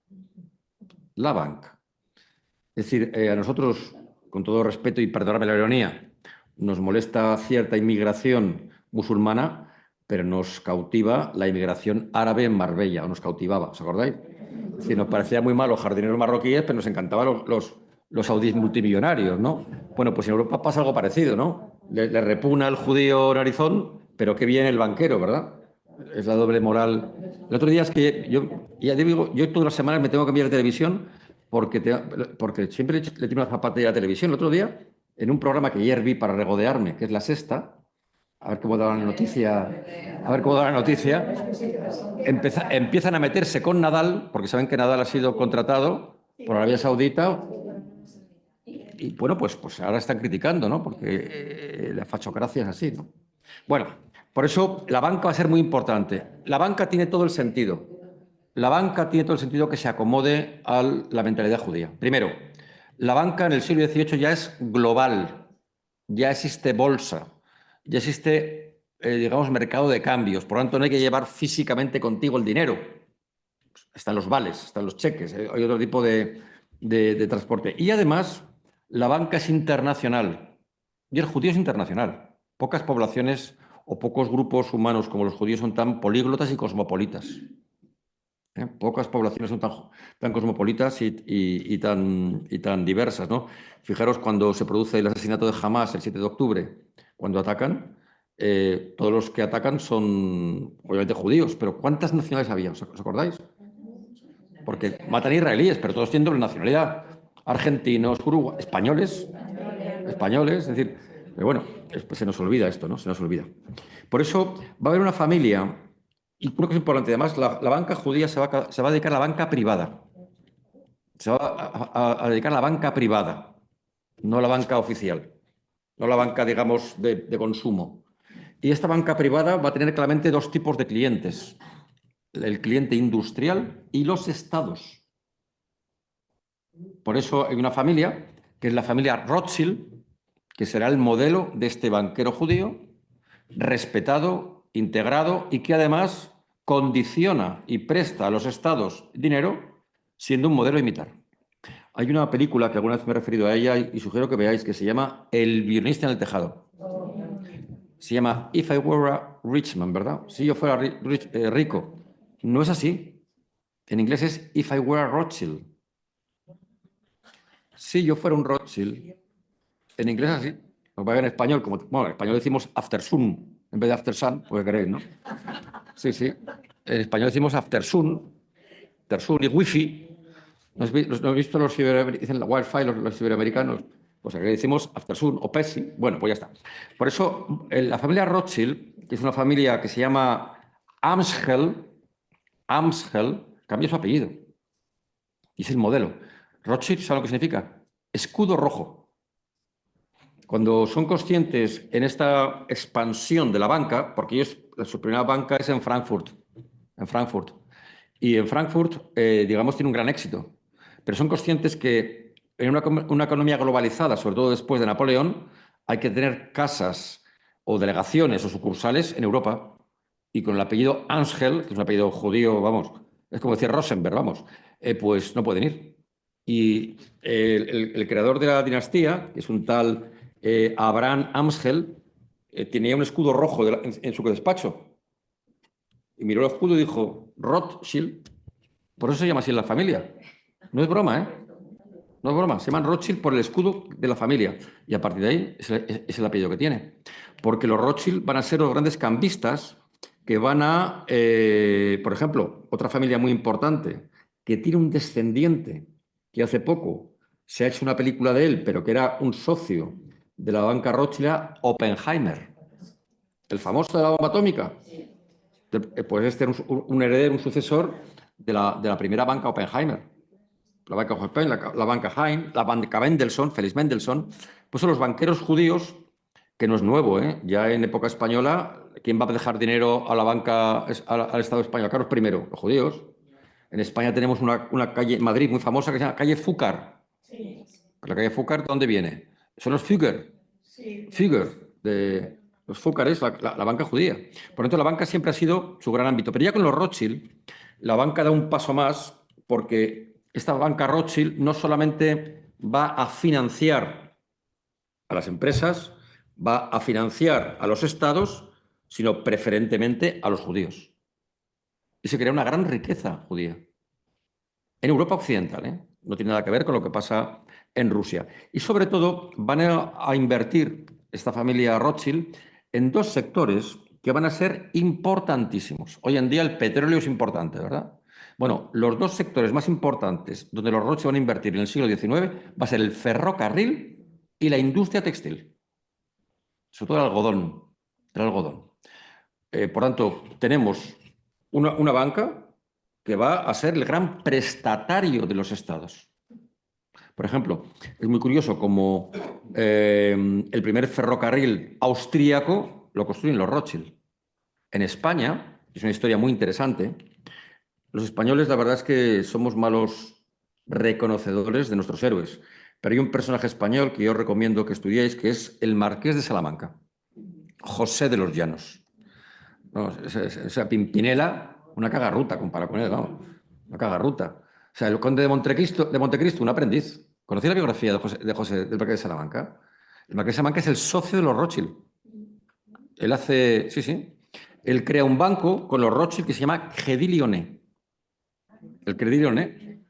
La banca. Es decir, a nosotros, con todo respeto y perdonadme la ironía, nos molesta cierta inmigración musulmana, pero nos cautiva la inmigración árabe en Marbella, o nos cautivaba, ¿os acordáis? Es decir, nos parecía muy mal los jardineros marroquíes, pero nos encantaban los saudíes multimillonarios, ¿no? Bueno, pues en Europa pasa algo parecido, ¿no? Le repugna el judío narizón, pero qué bien el banquero, ¿verdad? Es la doble moral. El otro día es que ya digo, yo todas las semanas me tengo que cambiar de televisión porque siempre le tiro una zapatilla a la televisión. El otro día, en un programa que ayer vi para regodearme, que es La Sexta, a ver cómo da la noticia, empiezan a meterse con Nadal, porque saben que Nadal ha sido contratado por Arabia Saudita. Y bueno, pues ahora están criticando, ¿no? Porque la fachocracia es así, ¿no? Bueno, por eso la banca va a ser muy importante. La banca tiene todo el sentido. La banca tiene todo el sentido que se acomode a la mentalidad judía. Primero, la banca en el siglo XVIII ya es global, ya existe bolsa, ya existe, digamos, mercado de cambios. Por lo tanto, no hay que llevar físicamente contigo el dinero. Están los vales, están los cheques, hay otro tipo de transporte. Y además, la banca es internacional y el judío es internacional. Pocas poblaciones o pocos grupos humanos como los judíos son tan políglotas y cosmopolitas. Pocas poblaciones son tan cosmopolitas y tan diversas, ¿no? Fijaros cuando se produce el asesinato de Hamas el 7 de octubre, cuando atacan, todos los que atacan son obviamente judíos, pero ¿cuántas nacionalidades había? ¿Os acordáis? Porque matan israelíes, pero todos tienen doble nacionalidad. Argentinos, españoles, es decir, pero bueno, pues se nos olvida esto, ¿no? Se nos olvida. Por eso va a haber una familia, y creo que es importante, además, la banca judía se va a dedicar a la banca privada. Se va a dedicar a la banca privada, no a la banca oficial, no a la banca, digamos, de consumo. Y esta banca privada va a tener claramente dos tipos de clientes: el cliente industrial y los estados. Por eso hay una familia, que es la familia Rothschild, que será el modelo de este banquero judío, respetado, integrado y que además condiciona y presta a los estados dinero siendo un modelo a imitar. Hay una película que alguna vez me he referido a ella y sugiero que veáis que se llama El violinista en el tejado. Se llama If I Were a Rich Man, ¿verdad? Si yo fuera rico. No es así. En inglés es If I Were a Rothschild. Si yo fuera un Rothschild. En inglés es así. Lo que pasa en español, como, bueno, en español decimos after sun en vez de after sun, pues queréis, ¿no? Sí, sí. En español decimos after sun y wifi. ¿No has visto los ciberamericanos? Dicen la Wi-Fi los ciberamericanos. Pues aquí decimos Aftersun o Pepsi. Bueno, pues ya está. Por eso, la familia Rothschild, que es una familia que se llama Amschel, cambió su apellido. Y es el modelo. Rothschild, ¿sabe lo que significa? Escudo rojo. Cuando son conscientes en esta expansión de la banca, porque ellos, su primera banca es en Frankfurt. Y en Frankfurt, digamos, tiene un gran éxito. Pero son conscientes que en una economía globalizada, sobre todo después de Napoleón, hay que tener casas o delegaciones o sucursales en Europa. Y con el apellido Angel, que es un apellido judío, vamos, es como decir Rosenberg, vamos, pues no pueden ir. Y el creador de la dinastía, que es un tal Abraham Amschel, tenía un escudo rojo en su despacho. Y miró el escudo y dijo, Rothschild. Por eso se llama así la familia. No es broma, ¿eh? No es broma. Se llaman Rothschild por el escudo de la familia. Y a partir de ahí es el apellido que tiene. Porque los Rothschild van a ser los grandes cambistas que van a, por ejemplo, otra familia muy importante que tiene un descendiente que hace poco se ha hecho una película de él, pero que era un socio de la banca Rothschild, Oppenheimer, el famoso de la bomba atómica. Pues este era un heredero, un sucesor de la primera banca Oppenheimer. La banca Oppenheimer, la banca Hein, la banca Mendelssohn, Félix Mendelssohn, pues son los banqueros judíos, que no es nuevo, ¿eh? Ya en época española, ¿quién va a dejar dinero a la banca, al Estado español? Carlos I, los judíos. En España tenemos una calle en Madrid muy famosa que se llama calle Fúcar. Sí. La calle Fúcar, ¿de dónde viene? Son los Fugger. Sí. Fugger, de los Fúcares, la banca judía. Por lo tanto, la banca siempre ha sido su gran ámbito. Pero ya con los Rothschild, la banca da un paso más porque esta banca Rothschild no solamente va a financiar a las empresas, va a financiar a los estados, sino preferentemente a los judíos. Y se crea una gran riqueza judía. En Europa Occidental, ¿eh? No tiene nada que ver con lo que pasa en Rusia. Y sobre todo van a invertir esta familia Rothschild en dos sectores que van a ser importantísimos. Hoy en día el petróleo es importante, ¿verdad? Bueno, los dos sectores más importantes donde los Rothschild van a invertir en el siglo XIX va a ser el ferrocarril y la industria textil. Sobre todo el algodón. Por tanto, tenemos una banca que va a ser el gran prestatario de los estados. Por ejemplo, es muy curioso como el primer ferrocarril austríaco lo construyen los Rothschild. En España, es una historia muy interesante, los españoles la verdad es que somos malos reconocedores de nuestros héroes, pero hay un personaje español que yo os recomiendo que estudiéis, que es el Marqués de Salamanca, José de los Llanos. No, esa Pimpinela, una cagarruta comparado con él, ¿no? Una cagarruta. O sea, el conde de Montecristo, un aprendiz. ¿Conocí la biografía de José del Marqués de Salamanca? El Marqués de Salamanca es el socio de los Rothschild. Él hace, sí, sí. Él crea un banco con los Rothschild que se llama Crédit Lyonnais. El Crédit Lyonnais,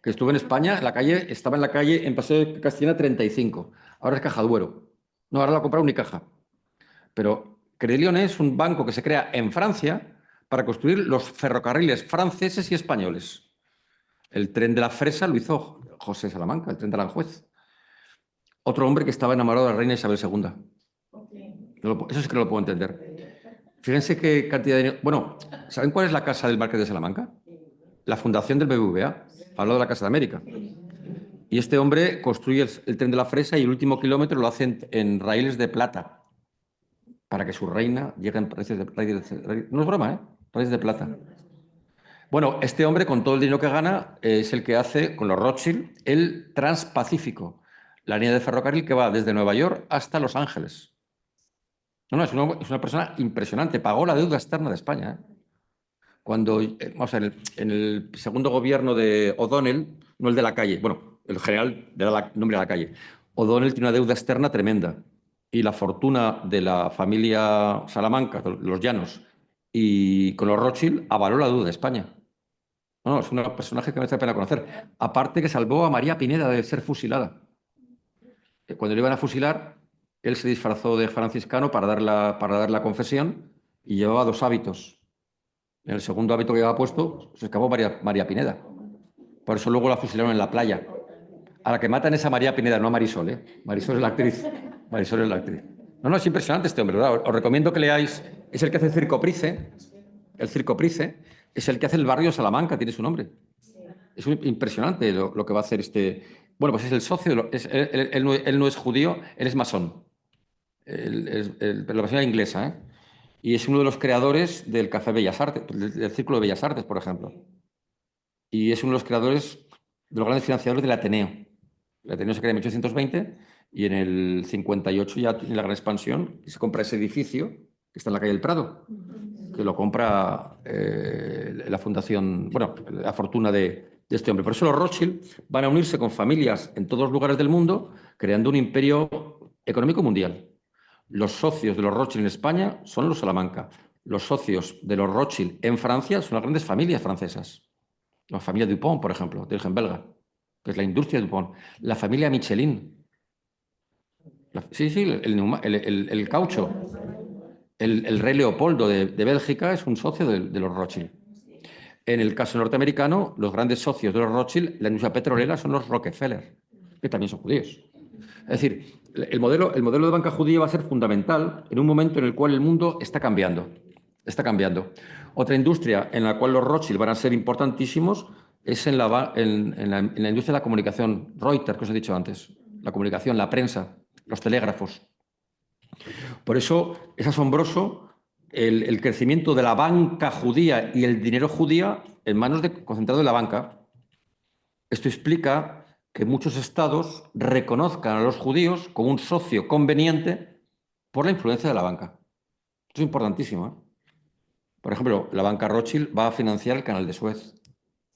que estuvo en España, estaba en la calle en Paseo de Castilla 35. Ahora es Caja Duero. No, ahora la ha comprado Unicaja. Pero Crédit Lyonnais es un banco que se crea en Francia para construir los ferrocarriles franceses y españoles. El tren de la Fresa lo hizo José Salamanca, el tren de Aranjuez. Otro hombre que estaba enamorado de la reina Isabel II. Eso sí que no lo puedo entender. Fíjense qué cantidad de dinero. Bueno, ¿saben cuál es la casa del Marqués de Salamanca? La fundación del BBVA, al lado de la Casa de América. Y este hombre construye el tren de la Fresa y el último kilómetro lo hace en raíles de plata para que su reina llegue en raíces de... No es broma, ¿eh? Raíces de plata. Bueno, este hombre, con todo el dinero que gana, es el que hace, con los Rothschild, el Transpacífico, la línea de ferrocarril que va desde Nueva York hasta Los Ángeles. No, no, es una persona impresionante. Pagó la deuda externa de España, ¿eh? Cuando, vamos a ver, en el segundo gobierno de O'Donnell, no el de la calle, bueno, el general le da el nombre a la calle, O'Donnell tiene una deuda externa tremenda y la fortuna de la familia Salamanca, de los Llanos, y con los Rothschild avaló la deuda de España. No, no, es un personaje que merece la pena conocer. Aparte que salvó a María Pineda de ser fusilada. Cuando le iban a fusilar, él se disfrazó de franciscano para dar la confesión y llevaba dos hábitos. En el segundo hábito que llevaba puesto, se escapó María Pineda. Por eso luego la fusilaron en la playa. A la que matan es a María Pineda, no a Marisol, ¿eh? Marisol es la actriz. Marisol es la actriz. No, no, es impresionante este hombre, ¿verdad? Os recomiendo que leáis. Es el que hace el Circo Price. El Circo Price es el que hace el barrio Salamanca, tiene su nombre. Es impresionante lo que va a hacer este. Bueno, pues es el socio. Él no es judío, él es masón. La versión inglesa, ¿eh? Y es uno de los creadores del Café Bellas Artes, del Círculo de Bellas Artes, por ejemplo. Y es uno de los creadores de los grandes financiadores del Ateneo. El Ateneo se crea en 1820 y en el 58 ya tiene la gran expansión y se compra ese edificio que está en la calle del Prado, que lo compra la fundación, bueno, la fortuna de este hombre. Por eso los Rothschild van a unirse con familias en todos los lugares del mundo, creando un imperio económico mundial. Los socios de los Rothschild en España son los Salamanca. Los socios de los Rothschild en Francia son las grandes familias francesas. La familia Dupont, por ejemplo, de origen belga, que es la industria Dupont. La familia Michelin. Sí, sí, el caucho. El rey Leopoldo de Bélgica es un socio de los Rothschild. En el caso norteamericano, los grandes socios de los Rothschild, la industria petrolera, son los Rockefeller, que también son judíos. Es decir, el modelo de banca judía va a ser fundamental en un momento en el cual el mundo está cambiando. Está cambiando. Otra industria en la cual los Rothschild van a ser importantísimos es en la industria de la comunicación. Reuters, que os he dicho antes. La comunicación, la prensa, los telégrafos. Por eso es asombroso el crecimiento de la banca judía y el dinero judía en manos concentrado en la banca. Esto explica que muchos estados reconozcan a los judíos como un socio conveniente por la influencia de la banca. Esto es importantísimo, ¿eh? Por ejemplo, la banca Rothschild va a financiar el canal de Suez.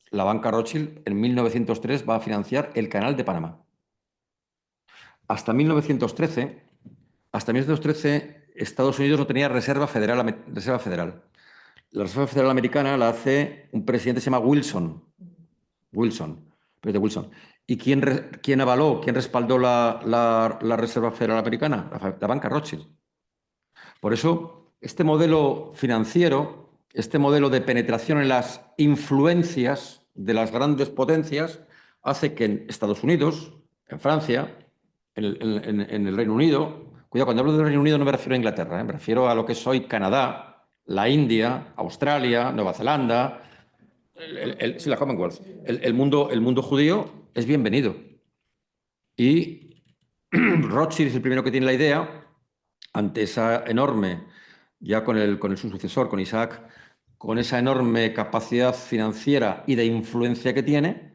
La banca Rothschild en 1903 va a financiar el canal de Panamá. Hasta 1913, Estados Unidos no tenía reserva federal. La Reserva Federal Americana la hace un presidente que se llama presidente Wilson. ¿Y quién avaló, quién respaldó la Reserva Federal Americana? La banca Rothschild. Por eso, este modelo financiero, este modelo de penetración en las influencias de las grandes potencias, hace que en Estados Unidos, en Francia, en el Reino Unido, cuidado, cuando hablo del Reino Unido no me refiero a Inglaterra, me refiero a lo que es hoy Canadá, la India, Australia, Nueva Zelanda, sí, la Commonwealth. El mundo judío es bienvenido. Y Rothschild es el primero que tiene la idea, ante esa enorme, ya con su sucesor, con Isaac, con esa enorme capacidad financiera y de influencia que tiene,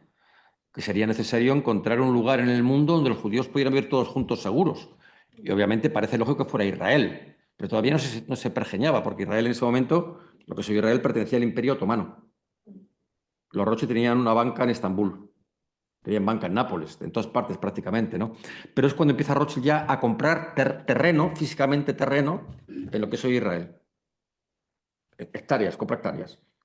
que sería necesario encontrar un lugar en el mundo donde los judíos pudieran vivir todos juntos seguros. Y obviamente parece lógico que fuera Israel, pero todavía no se pergeñaba, porque Israel en ese momento, lo que soy Israel, pertenecía al Imperio Otomano. Los Rothschild tenían una banca en Estambul, tenían banca en Nápoles, en todas partes prácticamente, ¿no? Pero es cuando empieza Rothschild ya a comprar terreno, físicamente terreno, en lo que es hoy Israel.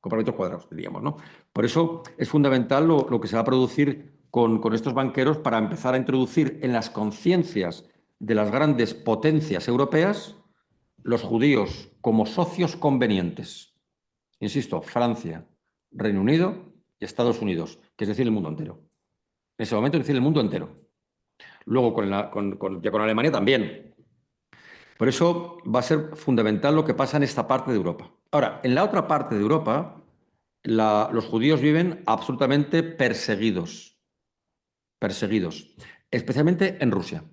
Compra metros cuadrados, diríamos, ¿no? Por eso es fundamental lo que se va a producir con estos banqueros para empezar a introducir en las conciencias de las grandes potencias europeas los judíos como socios convenientes. Insisto, Francia, Reino Unido y Estados Unidos, que es decir, el mundo entero. En ese momento, es decir, el mundo entero. Luego, ya con Alemania también. Por eso va a ser fundamental lo que pasa en esta parte de Europa. Ahora, en la otra parte de Europa, los judíos viven absolutamente perseguidos, especialmente en Rusia.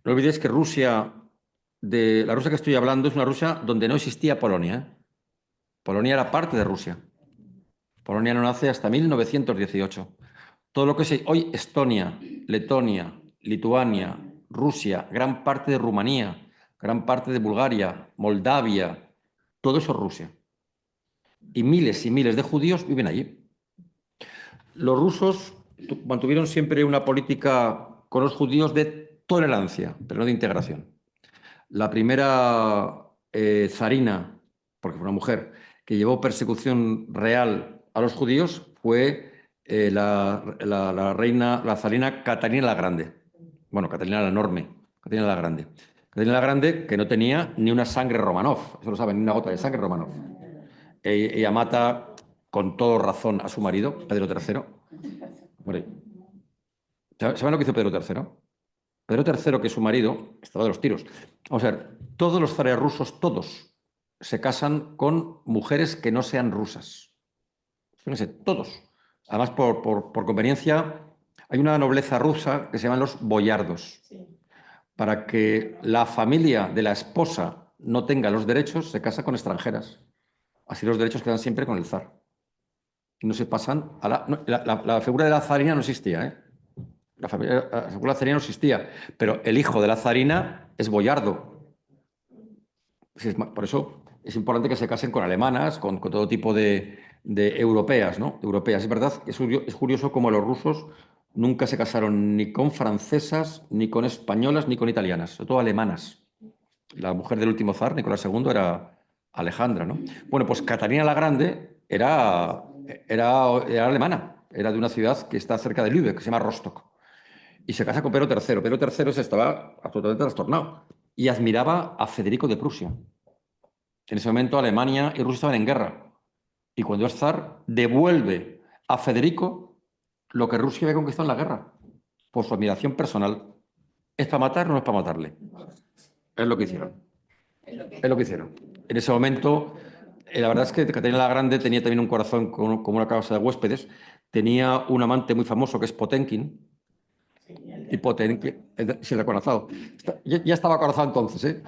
No olvidéis que la Rusia que estoy hablando, es una Rusia donde no existía Polonia, ¿eh? Polonia era parte de Rusia. Polonia no nace hasta 1918. Todo lo que es hoy Estonia, Letonia, Lituania, Rusia, gran parte de Rumanía, gran parte de Bulgaria, Moldavia, todo eso es Rusia. Y miles de judíos viven allí. Los rusos mantuvieron siempre una política con los judíos de tolerancia, pero no de integración. La primera zarina, porque fue una mujer, que llevó persecución real a los judíos fue la reina, la zarina Catalina la Grande. Bueno, Catalina la Enorme, Catalina la Grande. Catalina la Grande que no tenía ni una sangre Romanov, eso lo saben, ni una gota de sangre Romanov. Ella mata con toda razón a su marido, Pedro III. Hombre, ¿saben lo que hizo Pedro III? Pedro III, que es su marido, estaba de los tiros. Vamos a ver, todos los zares rusos, todos, se casan con mujeres que no sean rusas. Fíjense, todos. Además, por conveniencia, hay una nobleza rusa que se llaman los boyardos. Para que la familia de la esposa no tenga los derechos, se casa con extranjeras. Así los derechos quedan siempre con el zar. Y no se pasan a la figura de la zarina no existía, ¿eh? La figura de la zarina no existía, pero el hijo de la zarina es boyardo. Por eso es importante que se casen con alemanas, con todo tipo de europeas, ¿no? Europeas. Es verdad, es curioso como los rusos nunca se casaron ni con francesas, ni con españolas, ni con italianas, sobre todo alemanas. La mujer del último zar, Nicolás II, era Alejandra, ¿no? Bueno, pues Catalina la Grande era alemana, era de una ciudad que está cerca de Lübeck, que se llama Rostock. Y se casa con Pedro III. Pedro III se estaba absolutamente trastornado y admiraba a Federico de Prusia. En ese momento Alemania y Rusia estaban en guerra. Y cuando es zar, devuelve a Federico lo que Rusia había conquistado en la guerra, por su admiración personal. ¿Es para matar o no es para matarle? Es lo que hicieron. Es lo que hicieron. En ese momento, la verdad es que Catalina la Grande tenía también un corazón como una casa de huéspedes. Tenía un amante muy famoso que es Potenkin. Y Potenkin, sí, el acorazado. Ya estaba acorazado entonces, ¿eh?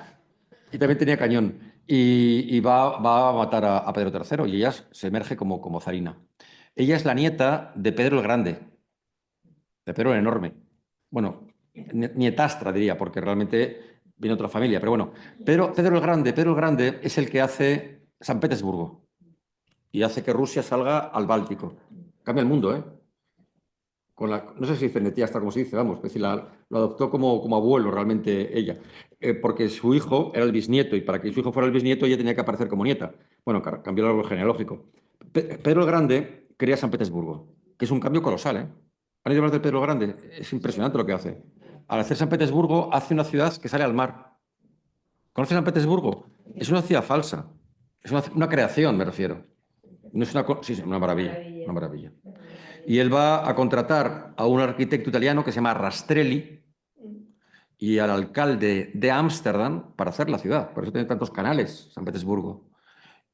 Y también tenía cañón. Y va a matar a Pedro III y ella se emerge como zarina. Ella es la nieta de Pedro el Grande, de Pedro el Enorme. Bueno, nietastra diría, porque realmente viene otra familia, pero bueno. Pedro el Grande es el que hace San Petersburgo y hace que Rusia salga al Báltico. Cambia el mundo, ¿eh? No sé si Cenetía está como se dice, vamos, es decir, lo adoptó como abuelo realmente ella, porque su hijo era el bisnieto y para que su hijo fuera el bisnieto ella tenía que aparecer como nieta. Bueno, cambió el árbol genealógico. Pedro el Grande crea San Petersburgo, que es un cambio colosal, ¿eh? ¿Han oído hablar de Pedro el Grande? Es impresionante lo que hace. Al hacer San Petersburgo, hace una ciudad que sale al mar. ¿Conoces San Petersburgo? Es una ciudad falsa. Es una creación, me refiero. No es sí, una maravilla, una maravilla. Y él va a contratar a un arquitecto italiano que se llama Rastrelli y al alcalde de Ámsterdam para hacer la ciudad. Por eso tiene tantos canales, San Petersburgo.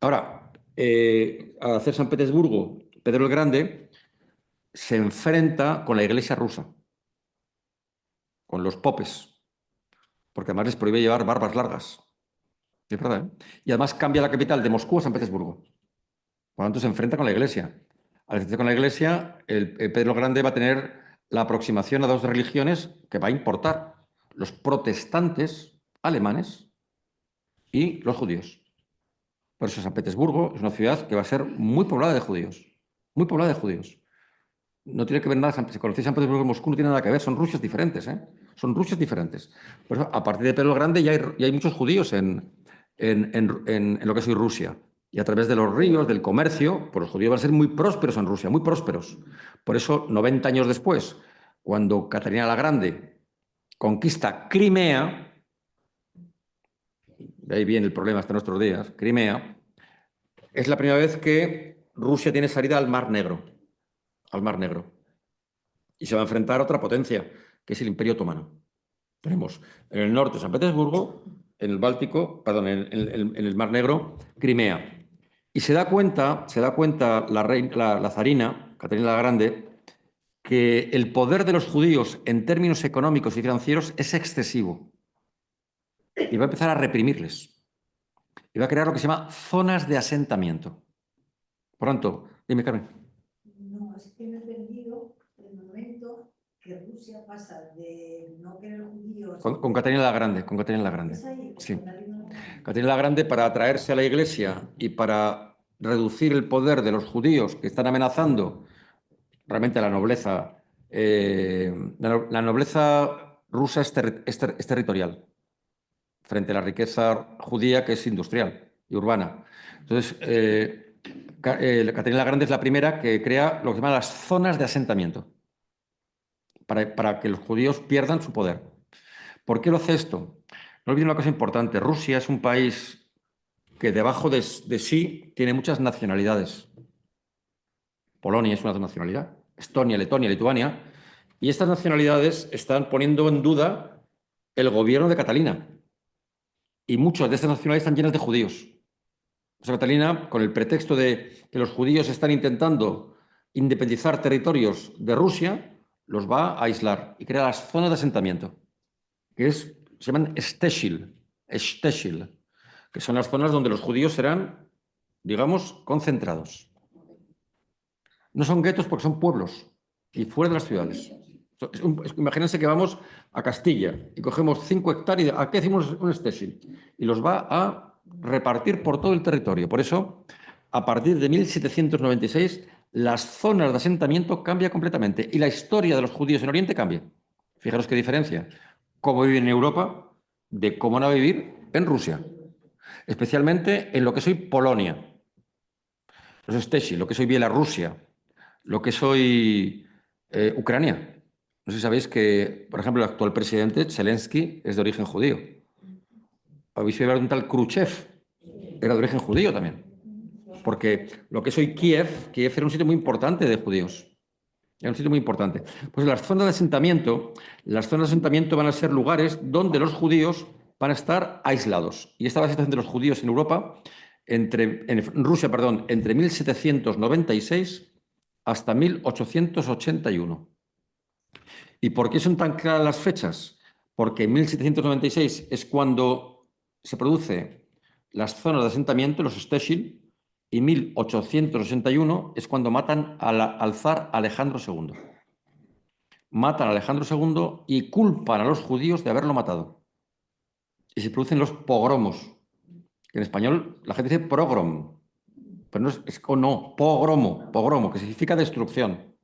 Ahora, al hacer San Petersburgo, Pedro el Grande se enfrenta con la iglesia rusa, con los popes, porque además les prohíbe llevar barbas largas. Es verdad, ¿eh? Y además cambia la capital de Moscú a San Petersburgo. Por lo tanto, se enfrenta con la iglesia. Al enfrentarse con la iglesia, el Pedro el Grande va a tener la aproximación a dos religiones que va a importar: los protestantes alemanes y los judíos. Por eso San Petersburgo es una ciudad que va a ser muy poblada de judíos. Muy poblada de judíos. No tiene que ver nada, si conocéis San Petersburgo y Moscú no tiene nada que ver, son Rusias diferentes, ¿eh? Son Rusias diferentes. Por eso, a partir de Pedro el Grande ya hay muchos judíos en lo que es hoy Rusia. Y a través de los ríos, del comercio, pues los judíos van a ser muy prósperos en Rusia, muy prósperos. Por eso, 90 años después, cuando Catalina la Grande conquista Crimea, de ahí viene el problema hasta nuestros días, Crimea, es la primera vez que Rusia tiene salida al Mar Negro, al Mar Negro. Y se va a enfrentar a otra potencia, que es el Imperio Otomano. Tenemos en el norte San Petersburgo, en el Báltico, perdón, en el Mar Negro, Crimea. Y se da cuenta la zarina, Catalina la Grande, que el poder de los judíos en términos económicos y financieros es excesivo. Y va a empezar a reprimirles. Y va a crear lo que se llama zonas de asentamiento. Por tanto, dime, Carmen. No, es que me he perdido el momento que Rusia pasa de no querer judíos... Con Catalina la Grande, con Catalina la Grande. ¿Es ahí? Sí. Catalina la Grande, para atraerse a la Iglesia y para reducir el poder de los judíos que están amenazando realmente a la nobleza. La nobleza rusa es territorial frente a la riqueza judía, que es industrial y urbana. Entonces, Catalina la Grande es la primera que crea lo que se llama las zonas de asentamiento para que los judíos pierdan su poder. ¿Por qué lo hace esto? No olviden una cosa importante. Rusia es un país que debajo de sí tiene muchas nacionalidades. Polonia es una nacionalidad, Estonia, Letonia, Lituania, y estas nacionalidades están poniendo en duda el gobierno de Catalina. Y muchas de estas nacionalidades están llenas de judíos. O sea, Catalina, con el pretexto de que los judíos están intentando independizar territorios de Rusia, los va a aislar y crea las zonas de asentamiento, que se llaman Steshil, que son las zonas donde los judíos serán, digamos, concentrados. No son guetos porque son pueblos y fuera de las ciudades. Imagínense que vamos a Castilla y cogemos 5 hectáreas, aquí hacemos un Steshil, y los va a repartir por todo el territorio. Por eso, a partir de 1796, las zonas de asentamiento cambian completamente y la historia de los judíos en Oriente cambia. Fijaros qué diferencia. Cómo viven en Europa de cómo van a vivir en Rusia, especialmente en lo que soy Polonia, los Steshil, lo que soy Bielorrusia, lo que soy Ucrania. No sé si sabéis que, por ejemplo, el actual presidente, Zelensky, es de origen judío. Habéis oído hablar de un tal Khrushchev, era de origen judío también. Porque lo que soy Kiev era un sitio muy importante de judíos. Era un sitio muy importante. Pues las zonas de asentamiento van a ser lugares donde los judíos van a estar aislados. Y esta va a ser la situación de los judíos en Europa, en Rusia, perdón, entre 1796 hasta 1881. ¿Y por qué son tan claras las fechas? Porque en 1796 es cuando se producen las zonas de asentamiento, los Steshil, y 1881 es cuando matan al zar Alejandro II. Matan a Alejandro II y culpan a los judíos de haberlo matado. Y se producen los pogromos. En español la gente dice progrom, pero no es pogromo, que significa destrucción.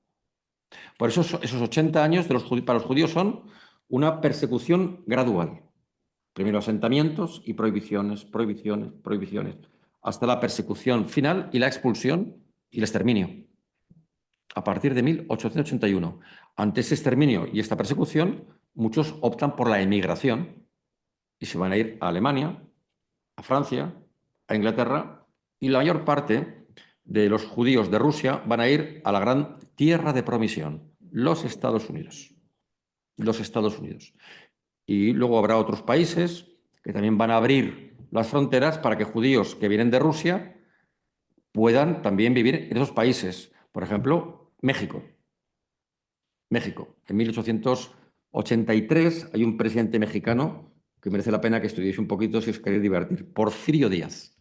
Por eso esos 80 años para los judíos son una persecución gradual. Primero asentamientos y prohibiciones, hasta la persecución final y la expulsión y el exterminio. A partir de 1881. Ante ese exterminio y esta persecución, muchos optan por la emigración y se van a ir a Alemania, a Francia, a Inglaterra, y la mayor parte de los judíos de Rusia van a ir a la gran tierra de promisión, los Estados Unidos. Los Estados Unidos. Y luego habrá otros países que también van a abrir las fronteras para que judíos que vienen de Rusia puedan también vivir en esos países. Por ejemplo, México. En 1883 hay un presidente mexicano que merece la pena que estudiéis un poquito si os queréis divertir. Porfirio Díaz.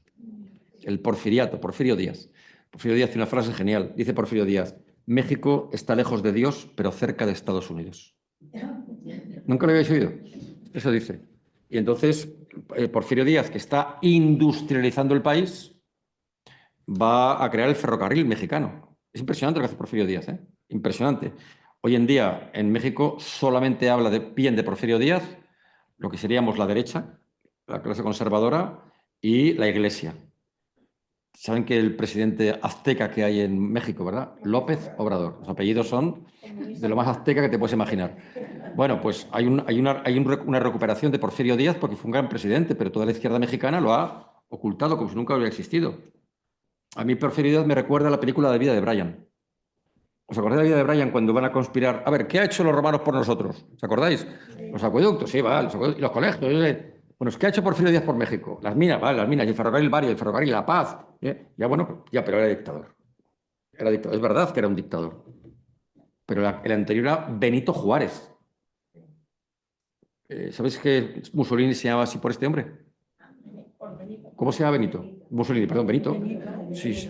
El porfiriato, Porfirio Díaz. Porfirio Díaz tiene una frase genial. Dice Porfirio Díaz: México está lejos de Dios, pero cerca de Estados Unidos. ¿Nunca lo habéis oído? Eso dice. Y entonces, Porfirio Díaz, que está industrializando el país, va a crear el ferrocarril mexicano. Es impresionante lo que hace Porfirio Díaz, ¿eh? Impresionante. Hoy en día, en México, solamente habla bien de Porfirio Díaz, lo que seríamos la derecha, la clase conservadora, y la Iglesia. Saben que el presidente azteca que hay en México, ¿verdad? López Obrador. Los apellidos son de lo más azteca que te puedes imaginar. Bueno, pues hay una recuperación de Porfirio Díaz porque fue un gran presidente, pero toda la izquierda mexicana lo ha ocultado como si nunca hubiera existido. A mí Porfirio Díaz me recuerda a la película de Vida de Brian. ¿Os acordáis de la Vida de Brian cuando van a conspirar? A ver, ¿qué ha hecho los romanos por nosotros? ¿Os acordáis? Los acueductos, sí, vale, los colegios. Bueno, ¿qué ha hecho Porfirio Díaz por México? Las minas, vale, las minas, y el ferrocarril Vario, el ferrocarril La Paz. Ya, bueno, ya, pero era dictador. Era dictador. Es verdad que era un dictador. Pero el anterior era Benito Juárez. ¿Sabéis que Mussolini se llamaba así por este hombre? ¿Cómo se llama Benito? Mussolini, perdón, Benito. Sí,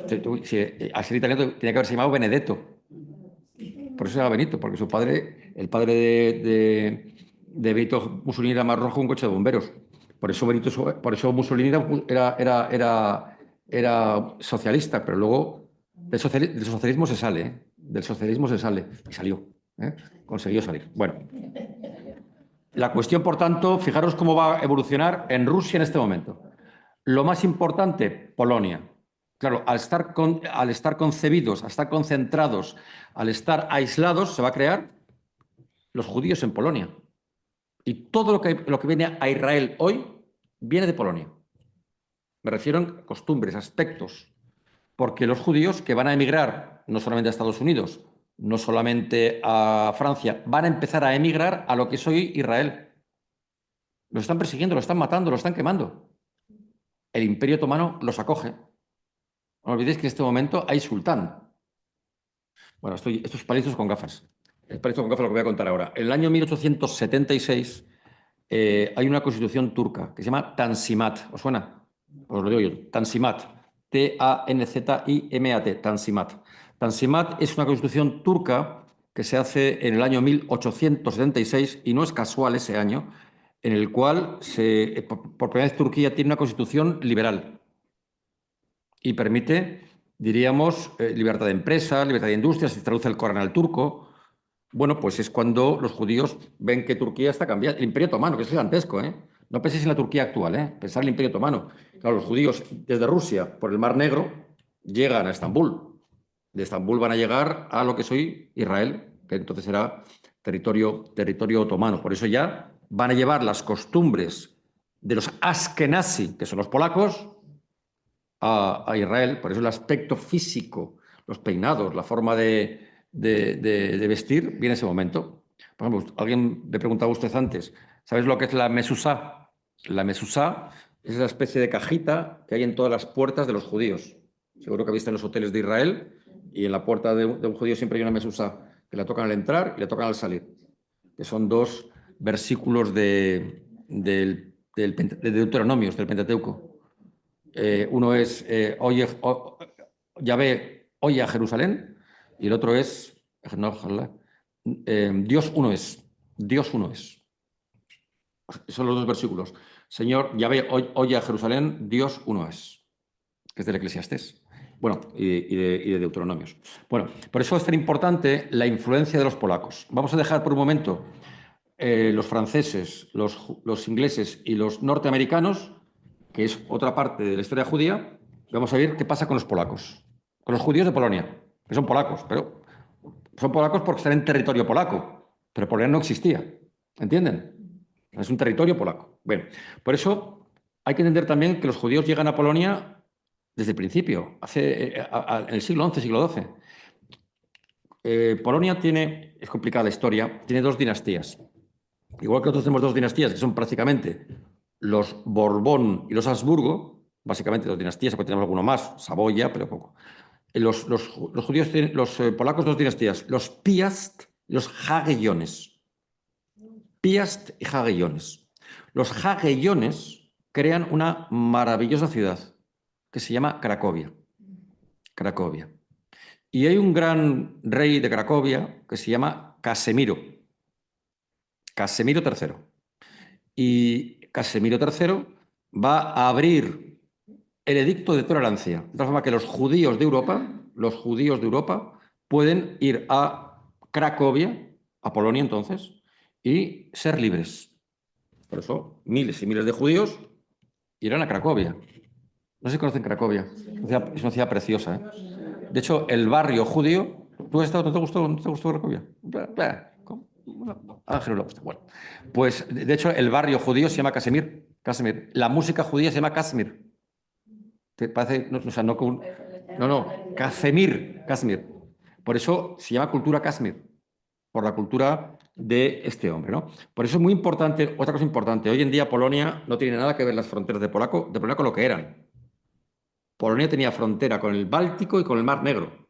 al ser italiano tenía que haberse llamado Benedetto. Por eso se llama Benito, porque su padre el padre de Benito Mussolini era más rojo que un coche de bomberos. Por eso Mussolini era socialista, pero luego del socialismo se sale, ¿eh? Del socialismo se sale y salió, ¿eh? Consiguió salir. Bueno, la cuestión, por tanto, fijaros cómo va a evolucionar en Rusia en este momento. Lo más importante, Polonia. Claro, al estar concebidos, al estar concentrados, al estar aislados, se va a crear los judíos en Polonia. Y todo lo que viene a Israel hoy viene de Polonia. Me refiero a costumbres, aspectos. Porque los judíos que van a emigrar no solamente a Estados Unidos, no solamente a Francia, van a empezar a emigrar a lo que es hoy Israel. Los están persiguiendo, los están matando, los están quemando. El Imperio Otomano los acoge. No olvidéis que en este momento hay sultán. Bueno, estos palizos con gafas. El palizo con gafas lo que voy a contar ahora. En el año 1876 hay una constitución turca que se llama Tanzimat. ¿Os suena? Os lo digo yo. Tanzimat. Tanzimat. Tanzimat. Tanzimat es una constitución turca que se hace en el año 1876 y no es casual ese año, en el cual por primera vez Turquía tiene una constitución liberal y permite, diríamos, libertad de empresa, libertad de industria, se traduce el Corán al turco. Bueno, pues es cuando los judíos ven que Turquía está cambiando. El Imperio Otomano, que es gigantesco, ¿eh? No penséis en la Turquía actual, ¿eh? Pensad en el Imperio Otomano. Claro, los judíos desde Rusia, por el Mar Negro, llegan a Estambul. De Estambul van a llegar a lo que es hoy Israel, que entonces era territorio otomano. Por eso ya van a llevar las costumbres de los Askenazi, que son los polacos, a Israel. Por eso el aspecto físico, los peinados, la forma de vestir, viene en ese momento. Por ejemplo, alguien le preguntaba a usted antes, ¿sabes lo que es la mesuzá? La mesuzá es esa especie de cajita que hay en todas las puertas de los judíos. Seguro que viste en los hoteles de Israel y en la puerta de un judío siempre hay una mesuzá, que la tocan al entrar y la tocan al salir. Que son dos versículos de Deuteronomios, del Pentateuco. Uno es Yahvé, oye a Jerusalén, y el otro es Dios uno es. Dios uno es. Son los dos versículos. Señor, Yahvé, oye a Jerusalén, Dios uno es. Que es del Eclesiastés. Bueno, y de Deuteronomios. Bueno, por eso es tan importante la influencia de los polacos. Vamos a dejar por un momento los franceses, los ingleses y los norteamericanos, que es otra parte de la historia judía. Vamos a ver qué pasa con los polacos, con los judíos de Polonia, que son polacos, pero son polacos porque están en territorio polaco, pero Polonia no existía, ¿entienden? Es un territorio polaco. Bueno, por eso hay que entender también que los judíos llegan a Polonia desde el principio, en el siglo XI, siglo XII. Polonia es complicada la historia, tiene dos dinastías. Igual que nosotros tenemos dos dinastías que son prácticamente los Borbón y los Habsburgo, básicamente dos dinastías, porque tenemos alguno más, Saboya, pero poco. Los judíos tienen, los polacos, dos dinastías, los Piast y los Jagellones. Piast y Jagellones. Los Jagellones crean una maravillosa ciudad que se llama Cracovia. Cracovia. Y hay un gran rey de Cracovia que se llama Casemiro. Casemiro III. Y Casemiro III va a abrir el edicto de tolerancia, de tal forma que los judíos de Europa pueden ir a Cracovia, a Polonia entonces, y ser libres. Por eso miles y miles de judíos irán a Cracovia. No sé si conocen Cracovia, es una ciudad preciosa, ¿eh? De hecho, el barrio judío, ¿tú has estado? ¿No te gustó Cracovia? Ángel le gusta. Bueno, pues de hecho el barrio judío se llama Casemir. La música judía se llama Kazmir. ¿Te parece? No, Casemir. Por eso se llama cultura Kazmir, por la cultura de este hombre, ¿no? Por eso es muy importante, otra cosa importante, hoy en día Polonia no tiene nada que ver las fronteras de Polonia con lo que eran. Polonia tenía frontera con el Báltico y con el Mar Negro.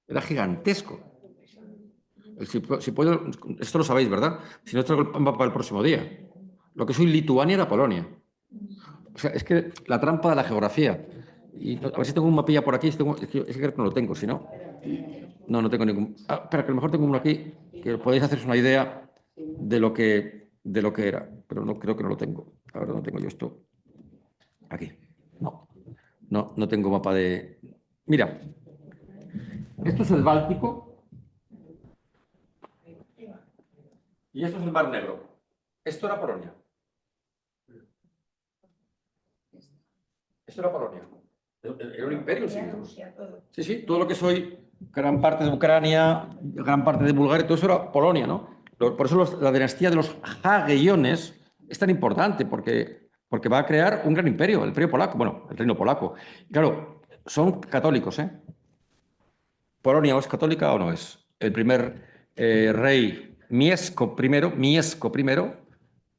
Era gigantesco. Esto lo sabéis, ¿verdad? Si no, traigo el mapa el próximo día. Lo que soy Lituania era Polonia. O sea, es que la trampa de la geografía. Y a ver si tengo un mapilla por aquí. Es que creo que no lo tengo, si no. No, no tengo ningún. Ah, espera, que a lo mejor tengo uno aquí que podéis haceros una idea de lo que era. Pero no creo que no lo tengo. Ahora no tengo yo esto. Aquí. No. No, no tengo mapa de. Mira, esto es el Báltico y esto es el Mar Negro. Esto era Polonia. Esto era Polonia. Era un imperio, sí. Sí, sí, todo lo que soy, gran parte de Ucrania, gran parte de Bulgaria, todo eso era Polonia, ¿no? Por eso la dinastía de los Jagiellones es tan importante, porque va a crear un gran imperio, el imperio polaco, bueno, el reino polaco. Y claro, son católicos, ¿eh? Polonia o es católica o no es. El primer rey Miesco I,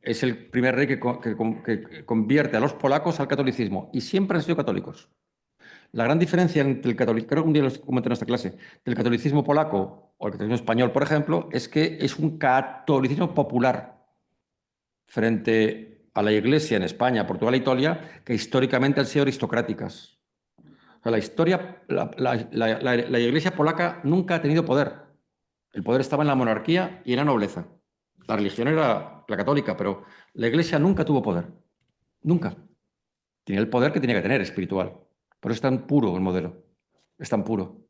es el primer rey que convierte a los polacos al catolicismo y siempre han sido católicos. La gran diferencia entre el catolicismo, creo que un día lo comenté en esta clase, del catolicismo polaco o el catolicismo español, por ejemplo, es que es un catolicismo popular frente a la Iglesia en España, Portugal e Italia, que históricamente han sido aristocráticas. O sea, la Iglesia polaca nunca ha tenido poder. El poder estaba en la monarquía y en la nobleza. La religión era la católica, pero la Iglesia nunca tuvo poder. Nunca. Tenía el poder que tenía que tener, espiritual. Por eso es tan puro el modelo. Es tan puro.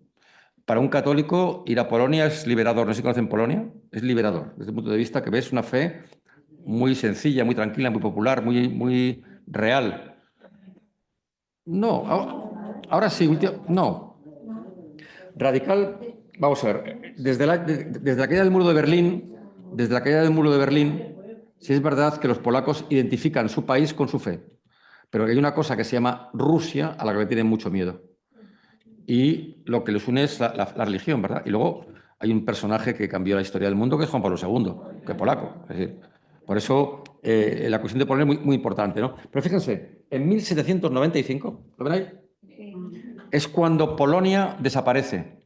Para un católico, ir a Polonia es liberador. No sé si conocen Polonia. Es liberador. Desde el punto de vista que ves una fe muy sencilla, muy tranquila, muy popular, muy real. No, ahora sí, no. Radical, vamos a ver, desde la caída del muro de Berlín, desde la caída del muro de Berlín, sí es verdad que los polacos identifican su país con su fe, pero hay una cosa que se llama Rusia a la que le tienen mucho miedo. Y lo que les une es la religión, ¿verdad? Y luego hay un personaje que cambió la historia del mundo, que es Juan Pablo II, que es polaco. Es decir, por eso la cuestión de Polonia es muy, muy importante, ¿no? Pero fíjense, en 1795, ¿lo ven ahí? Es cuando Polonia desaparece.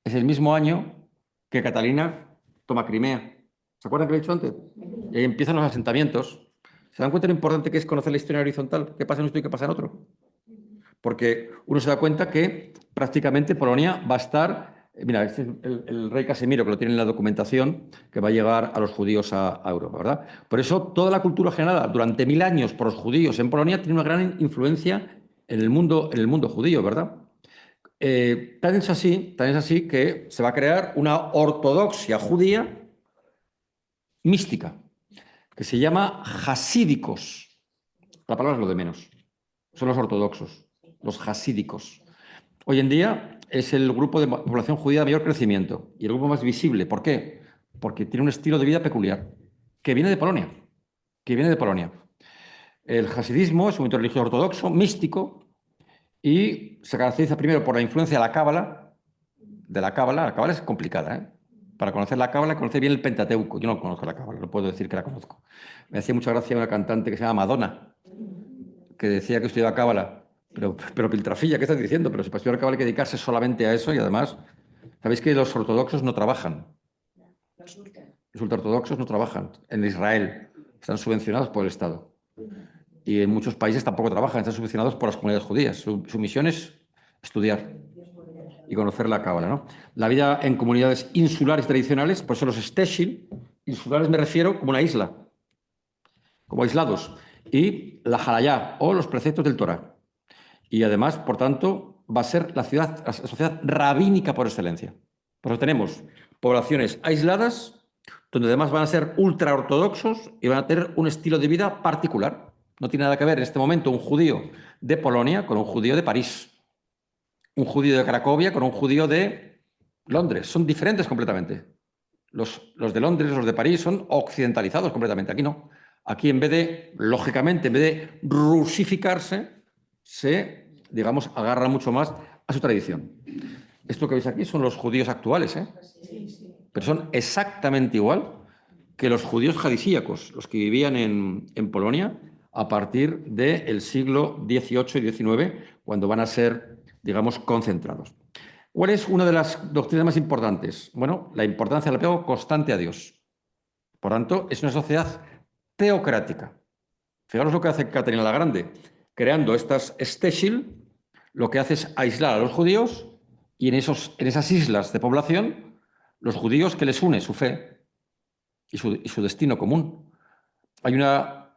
Es el mismo año que Catalina toma Crimea. ¿Se acuerdan que lo he dicho antes? Y ahí empiezan los asentamientos. ¿Se dan cuenta de lo importante que es conocer la historia horizontal? ¿Qué pasa en esto y qué pasa en otro? Porque uno se da cuenta que prácticamente Polonia va a estar. Mira, este es el rey Casimiro, que lo tiene en la documentación, que va a llegar a los judíos a Europa, ¿verdad? Por eso toda la cultura generada durante 1000 años por los judíos en Polonia tiene una gran influencia en el mundo judío, ¿verdad? Tan es así que se va a crear una ortodoxia judía mística, que se llama hasídicos. La palabra es lo de menos. Son los ortodoxos, los hasídicos. Hoy en día es el grupo de población judía de mayor crecimiento y el grupo más visible. ¿Por qué? Porque tiene un estilo de vida peculiar, que viene de Polonia. Que viene de Polonia. El hasidismo es un movimiento religioso ortodoxo, místico, y se caracteriza primero por la influencia de la cábala. La cábala es complicada, ¿eh? Para conocer la cábala, conocer bien el Pentateuco. Yo no conozco la cábala, no puedo decir que la conozco. Me hacía mucha gracia una cantante que se llama Madonna, que decía que estudiaba cábala. Pero Piltrafilla, ¿qué estás diciendo? Pero si para estudiar cábala hay que dedicarse solamente a eso y además, ¿sabéis que los ortodoxos no trabajan? Los ultraortodoxos no trabajan. En Israel están subvencionados por el Estado. Y en muchos países tampoco trabajan, están subvencionados por las comunidades judías. Su misión es estudiar y conocer la cábala, ¿no? La vida en comunidades insulares tradicionales, por eso los shteshil, insulares me refiero como una isla, como aislados, y la halayá, o los preceptos del Torah. Y además, por tanto, va a ser la sociedad rabínica por excelencia. Por eso tenemos poblaciones aisladas, donde además van a ser ultraortodoxos y van a tener un estilo de vida particular. No tiene nada que ver en este momento un judío de Polonia con un judío de París, un judío de Cracovia con un judío de Londres. Son diferentes completamente. Los de Londres, los de París son occidentalizados completamente. Aquí no. Aquí en vez de, lógicamente, en vez de rusificarse, se, digamos, agarra mucho más a su tradición. Esto que veis aquí son los judíos actuales, ¿eh? Pero son exactamente igual que los judíos jadisíacos, los que vivían en Polonia a partir del siglo XVIII y XIX, cuando van a ser, digamos, concentrados. ¿Cuál es una de las doctrinas más importantes? Bueno, la importancia del apego constante a Dios. Por tanto, es una sociedad teocrática. Fijaros lo que hace Catarina la Grande, creando estas shteshil, lo que hace es aislar a los judíos y en esas islas de población, los judíos, ¿qué les une? Su fe y su destino común. Hay una...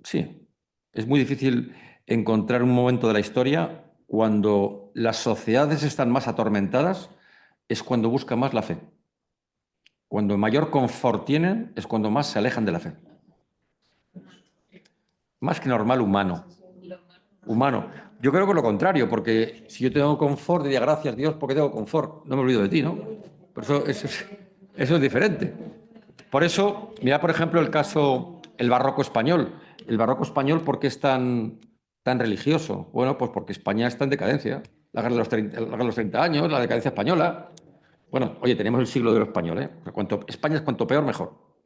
Sí, es muy difícil encontrar un momento de la historia cuando las sociedades están más atormentadas, es cuando buscan más la fe. Cuando mayor confort tienen es cuando más se alejan de la fe. Más que normal, humano. Humano. Yo creo que lo contrario, porque si yo tengo confort, diría gracias Dios porque tengo confort. No me olvido de ti, ¿no? Por eso es diferente. Por eso, mira, por ejemplo, el caso, el barroco español. El barroco español, ¿por qué es tan religioso? Bueno, pues porque España está en decadencia. La guerra de los 30 años, la decadencia española. Bueno, oye, tenemos el siglo de oro español, ¿eh? O sea, España es cuanto peor, mejor.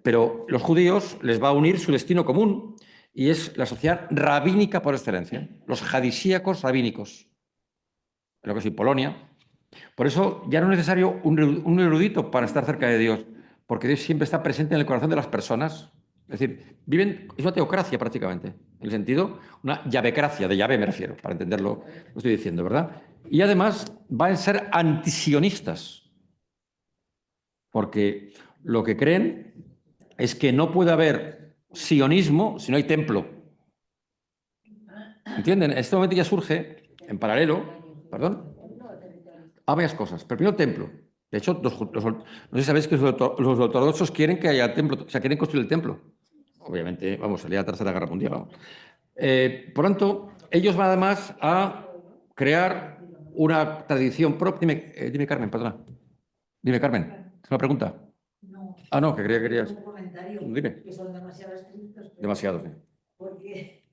Pero los judíos les va a unir su destino común y es la sociedad rabínica por excelencia. Los jadisíacos rabínicos, en lo que es Polonia. Por eso ya no es necesario un erudito para estar cerca de Dios, porque Dios siempre está presente en el corazón de las personas. Es decir, es una teocracia prácticamente, en el sentido, una llavecracia, de llave me refiero, para entenderlo, lo estoy diciendo, ¿verdad? Y además van a ser antisionistas, porque lo que creen es que no puede haber sionismo si no hay templo. ¿Entienden? En este momento ya surge, en paralelo, perdón, a varias cosas. Pero primero, templo. De hecho, no sé si sabéis que los ortodoxos quieren que haya templo, o sea, quieren construir el templo. Obviamente, vamos, salía la Tercera Guerra Mundial. Vamos. Por tanto, ellos van además a crear una tradición propia. Dime, Carmen, perdona. Dime, Carmen, ¿es una pregunta? No. Ah, no, que querías. Un comentario. Dime. Que son demasiado estrictos. Demasiado, sí. Porque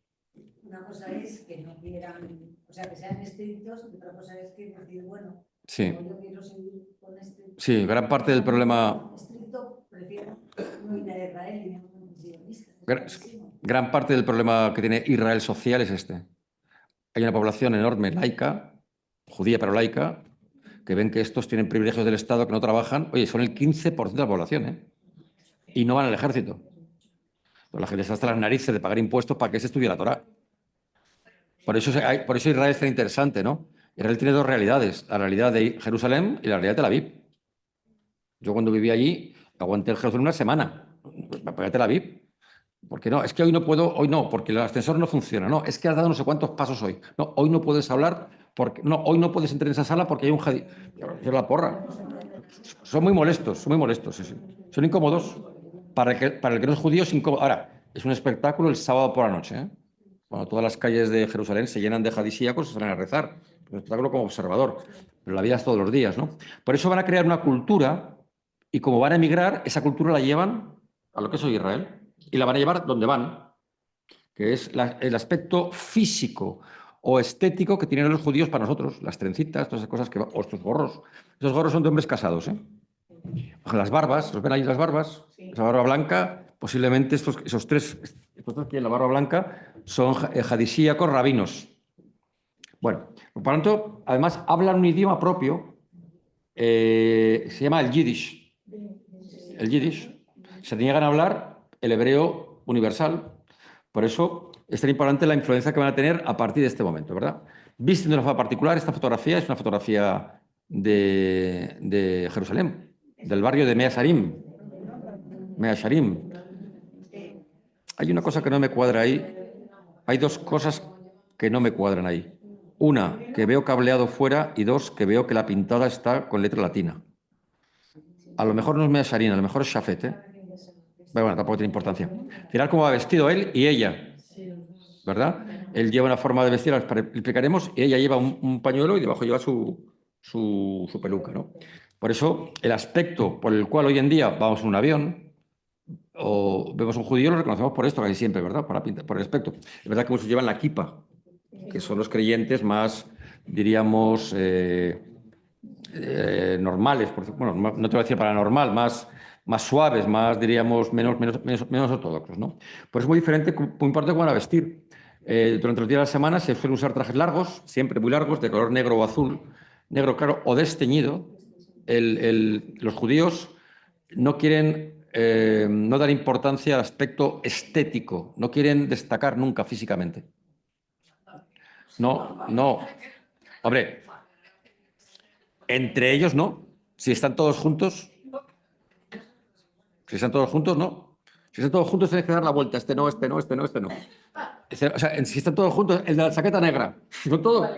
una cosa es que no quieran, o sea, que sean estrictos, y otra cosa es que decir, bueno, sí. Yo quiero seguir con este. Sí, gran parte del problema. Estricto, prefiero no ir a Israel y no un sionista. Gran parte del problema que tiene Israel social es este. Hay una población enorme laica, judía pero laica, que ven que estos tienen privilegios del Estado que no trabajan. Oye, son el 15% de la población, ¿eh? Y no van al ejército. Pues la gente está hasta las narices de pagar impuestos para que se estudie la Torá. Por eso Israel es tan interesante, ¿no? Israel tiene dos realidades, la realidad de Jerusalén y la realidad de Tel Aviv. Yo cuando viví allí aguanté el Jerusalén una semana para Tel Aviv. Porque no, es que hoy no puedo, hoy no, porque el ascensor no funciona. No, es que has dado no sé cuántos pasos hoy. No, hoy no puedes hablar, porque no, hoy no puedes entrar en esa sala porque hay un jadí. Es la porra. Son muy molestos, sí, sí. Son incómodos. Para el que no es judío es incómodo. Ahora, es un espectáculo el sábado por la noche, ¿eh? Cuando todas las calles de Jerusalén se llenan de jadisíacos, se salen a rezar. Es un espectáculo como observador. Pero la vida es todos los días, ¿no? Por eso van a crear una cultura y como van a emigrar, esa cultura la llevan a lo que es hoy Israel y la van a llevar donde van, que es el aspecto físico o estético que tienen los judíos para nosotros, las trencitas, todas esas cosas o estos gorros. Esos gorros son de hombres casados, ¿eh? Las barbas, ¿los ven ahí las barbas? Esa barba blanca, posiblemente estos tres que tienen la barba blanca son jadisíacos rabinos. Bueno, por lo tanto, además hablan un idioma propio, se llama el Yiddish. El Yiddish. Se niegan a hablar el hebreo universal. Por eso es tan importante la influencia que van a tener a partir de este momento, ¿verdad? Visten de una forma particular, esta fotografía es una fotografía de Jerusalén, del barrio de Mea Sharim. Mea Sharim. Hay una cosa que no me cuadra ahí. Hay dos cosas que no me cuadran ahí. Una, que veo cableado fuera, y dos, que veo que la pintada está con letra latina. A lo mejor no es Mea Sharim, a lo mejor es Shafet, ¿eh? Pero bueno, tampoco tiene importancia. Mirar cómo va vestido él y ella, ¿verdad? Él lleva una forma de vestir, la explicaremos, y ella lleva un pañuelo y debajo lleva su peluca, ¿no? Por eso, el aspecto por el cual hoy en día vamos en un avión o vemos un judío, lo reconocemos por esto casi siempre, ¿verdad? Por el aspecto. Es verdad que muchos llevan la kipa, que son los creyentes más, diríamos, normales, bueno, no te voy a decir paranormal, más suaves, más, diríamos, menos ortodoxos, ¿no? Por eso es muy diferente, muy importante cómo van a vestir. Durante los días de la semana se suelen usar trajes largos, siempre muy largos, de color negro o azul, negro claro o desteñido. Los judíos no quieren, no dar importancia al aspecto estético, no quieren destacar nunca físicamente. No, no. Hombre, entre ellos no. Si están todos juntos, no. Si están todos juntos, tienes que dar la vuelta. Este no, este no, este no, este no. O sea, si están todos juntos, el de la chaqueta negra. ¿No todo?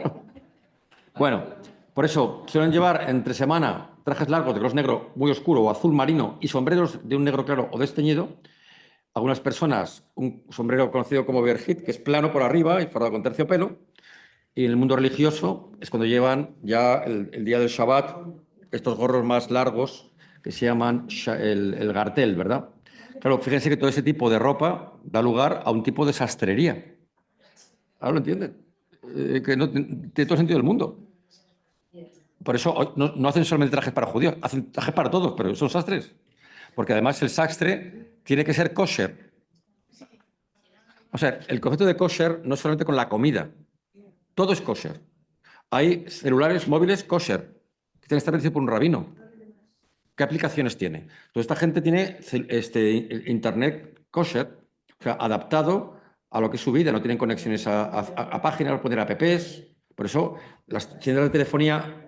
Bueno, por eso suelen llevar entre semana trajes largos de color negro muy oscuro o azul marino y sombreros de un negro claro o desteñido. Algunas personas, un sombrero conocido como berhit, que es plano por arriba y forrado con terciopelo. Y en el mundo religioso es cuando llevan ya el día del Shabbat estos gorros más largos que se llaman el gartel, ¿verdad? Claro, fíjense que todo ese tipo de ropa da lugar a un tipo de sastrería. ¿Ahora lo entienden? Que no tiene todo el sentido del mundo. Por eso no hacen solamente trajes para judíos, hacen trajes para todos, pero son sastres. Porque además el sastre tiene que ser kosher. O sea, el concepto de kosher no es solamente con la comida, todo es kosher. Hay celulares móviles kosher, que tienen que estar bendecidos por un rabino. ¿Qué aplicaciones tiene? Toda esta gente tiene internet kosher, o sea, adaptado a lo que es su vida. No tienen conexiones a páginas, no poner apps. Por eso, las tiendas de telefonía,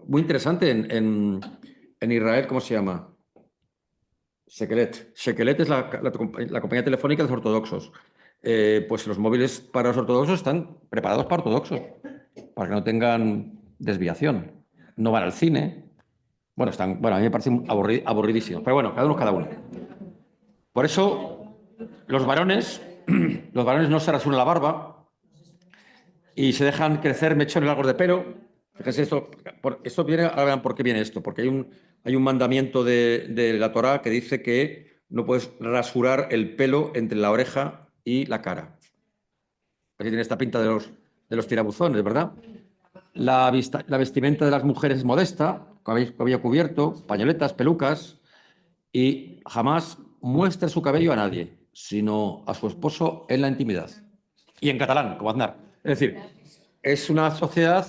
muy interesante en Israel, ¿cómo se llama? Shekelet. Shekelet es la compañía telefónica de los ortodoxos. Pues los móviles para los ortodoxos están preparados para ortodoxos, para que no tengan desviación. No van al cine. Bueno, a mí me parece aburridísimo. Pero bueno, cada uno. Por eso, los varones, los varones no se rasuran la barba y se dejan crecer mechones largos de pelo. Fíjense, esto viene, ahora verán por qué viene esto. Porque hay un mandamiento de la Torá que dice que no puedes rasurar el pelo entre la oreja y la cara. Aquí tiene esta pinta de los tirabuzones, ¿verdad? La vestimenta de las mujeres es modesta, cabello cubierto, pañoletas, pelucas, y jamás muestra su cabello a nadie, sino a su esposo en la intimidad. Y en catalán, como Aznar. Es decir, es una sociedad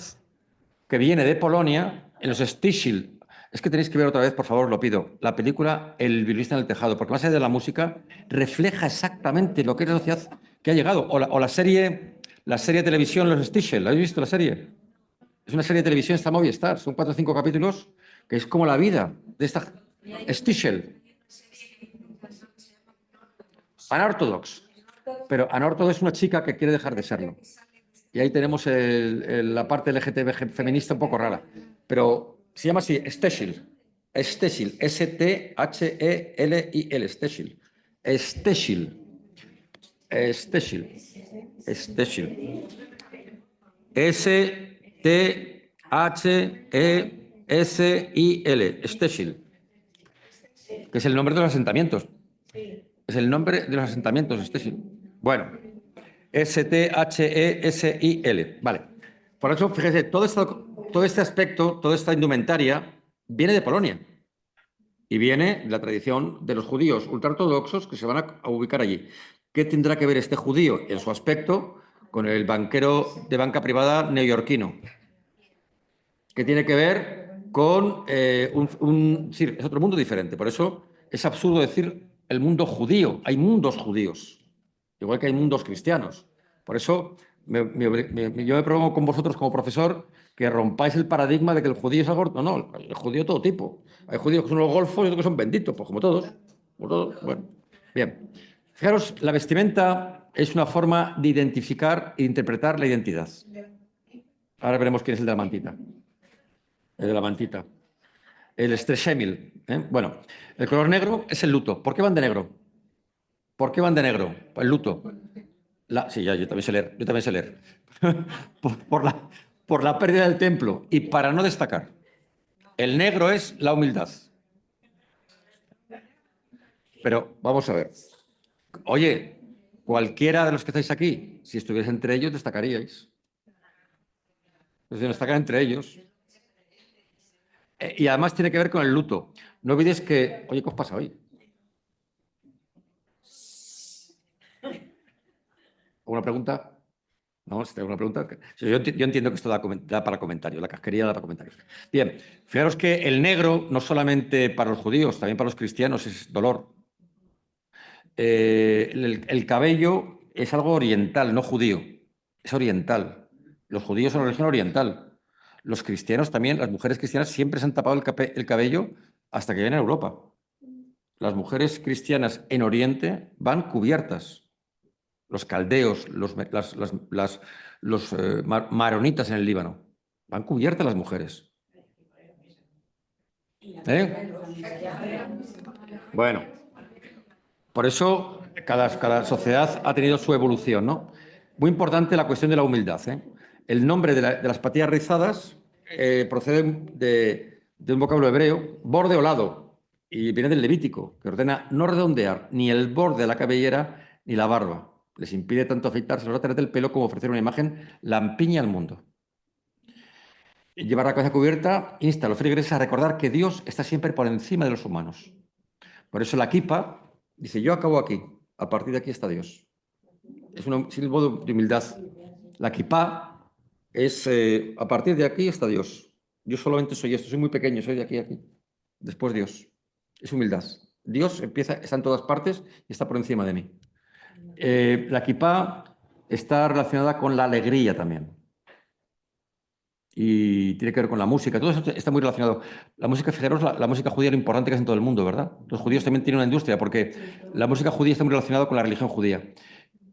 que viene de Polonia, en los Stichel. Es que tenéis que ver otra vez, por favor, lo pido, la película El violinista en el tejado, porque más allá de la música, refleja exactamente lo que es la sociedad que ha llegado. O la serie de televisión Los Stichel, ¿la habéis visto la serie? Es una serie de televisión, está Movistar, son 4 o 5 capítulos, que es como la vida de esta Stichel. Unorthodox. Pero Unorthodox es una chica que quiere dejar de serlo. Y ahí tenemos la parte LGTB feminista un poco rara. Pero se llama así, Stechel. Stechel. S-T-H-E-L-I-L. Stechel. Stechel. Stechel. Stechel. S-T-H-E-S-I-L. Stechel. Que es el nombre de los asentamientos. Es el nombre de los asentamientos, Stechel. Bueno. S-T-H-E-S-I-L. Vale. Por eso, fíjese, todo este aspecto, toda esta indumentaria, viene de Polonia. Y viene de la tradición de los judíos ultraortodoxos que se van a ubicar allí. ¿Qué tendrá que ver este judío en su aspecto con el banquero de banca privada neoyorquino? ¿Qué tiene que ver con sí, es otro mundo diferente? Por eso es absurdo decir el mundo judío. Hay mundos judíos, igual que hay mundos cristianos. Por eso yo me propongo con vosotros como profesor que rompáis el paradigma de que el judío es algo... No, el judío todo tipo. Hay judíos que son los golfos y otros que son benditos, pues como todos. Como todos. Bueno, bien. Fijaros, la vestimenta es una forma de identificar e interpretar la identidad. Ahora veremos quién es el de la mantita. El de la mantita. El streshemil. Bueno, el color negro es el luto. ¿Por qué van de negro? ¿Por qué van de negro? El luto. Sí, yo también sé leer. Yo también sé leer. por la pérdida del templo y para no destacar. El negro es la humildad. Pero vamos a ver. Oye, cualquiera de los que estáis aquí, si estuvierais entre ellos, destacaríais. Entonces, destacar entre ellos. Y además tiene que ver con el luto. No olvidéis que... Oye, ¿qué os pasa hoy? ¿Alguna pregunta? No, si tengo una pregunta. Yo entiendo que esto da para comentarios, la casquería da para comentarios. Bien, fijaros que el negro, no solamente para los judíos, también para los cristianos, es dolor. El cabello es algo oriental, no judío. Es oriental. Los judíos son una religión oriental. Los cristianos también, las mujeres cristianas siempre se han tapado el cabello hasta que vienen a Europa. Las mujeres cristianas en Oriente van cubiertas. Los caldeos, los maronitas en el Líbano, van cubiertas las mujeres. ¿Eh? Bueno, por eso cada sociedad ha tenido su evolución, ¿no? Muy importante la cuestión de la humildad, ¿eh? El nombre de las patillas rizadas procede de un vocablo hebreo, borde o lado, y viene del Levítico, que ordena no redondear ni el borde de la cabellera ni la barba. Les impide tanto afeitarse los laterales del pelo como ofrecer una imagen lampiña al mundo. Llevar la cabeza cubierta insta a los feligreses a recordar que Dios está siempre por encima de los humanos. Por eso la kippah dice, yo acabo aquí, a partir de aquí está Dios. Es un símbolo de humildad. La kippah es, a partir de aquí está Dios. Yo solamente soy esto, soy muy pequeño, soy de aquí a aquí. Después Dios. Es humildad. Dios está en todas partes y está por encima de mí. La kippah está relacionada con la alegría también. Y tiene que ver con la música. Todo eso está muy relacionado. La música, fijaros, la música judía, lo importante que es en todo el mundo, ¿verdad? Los judíos también tienen una industria porque la música judía está muy relacionada con la religión judía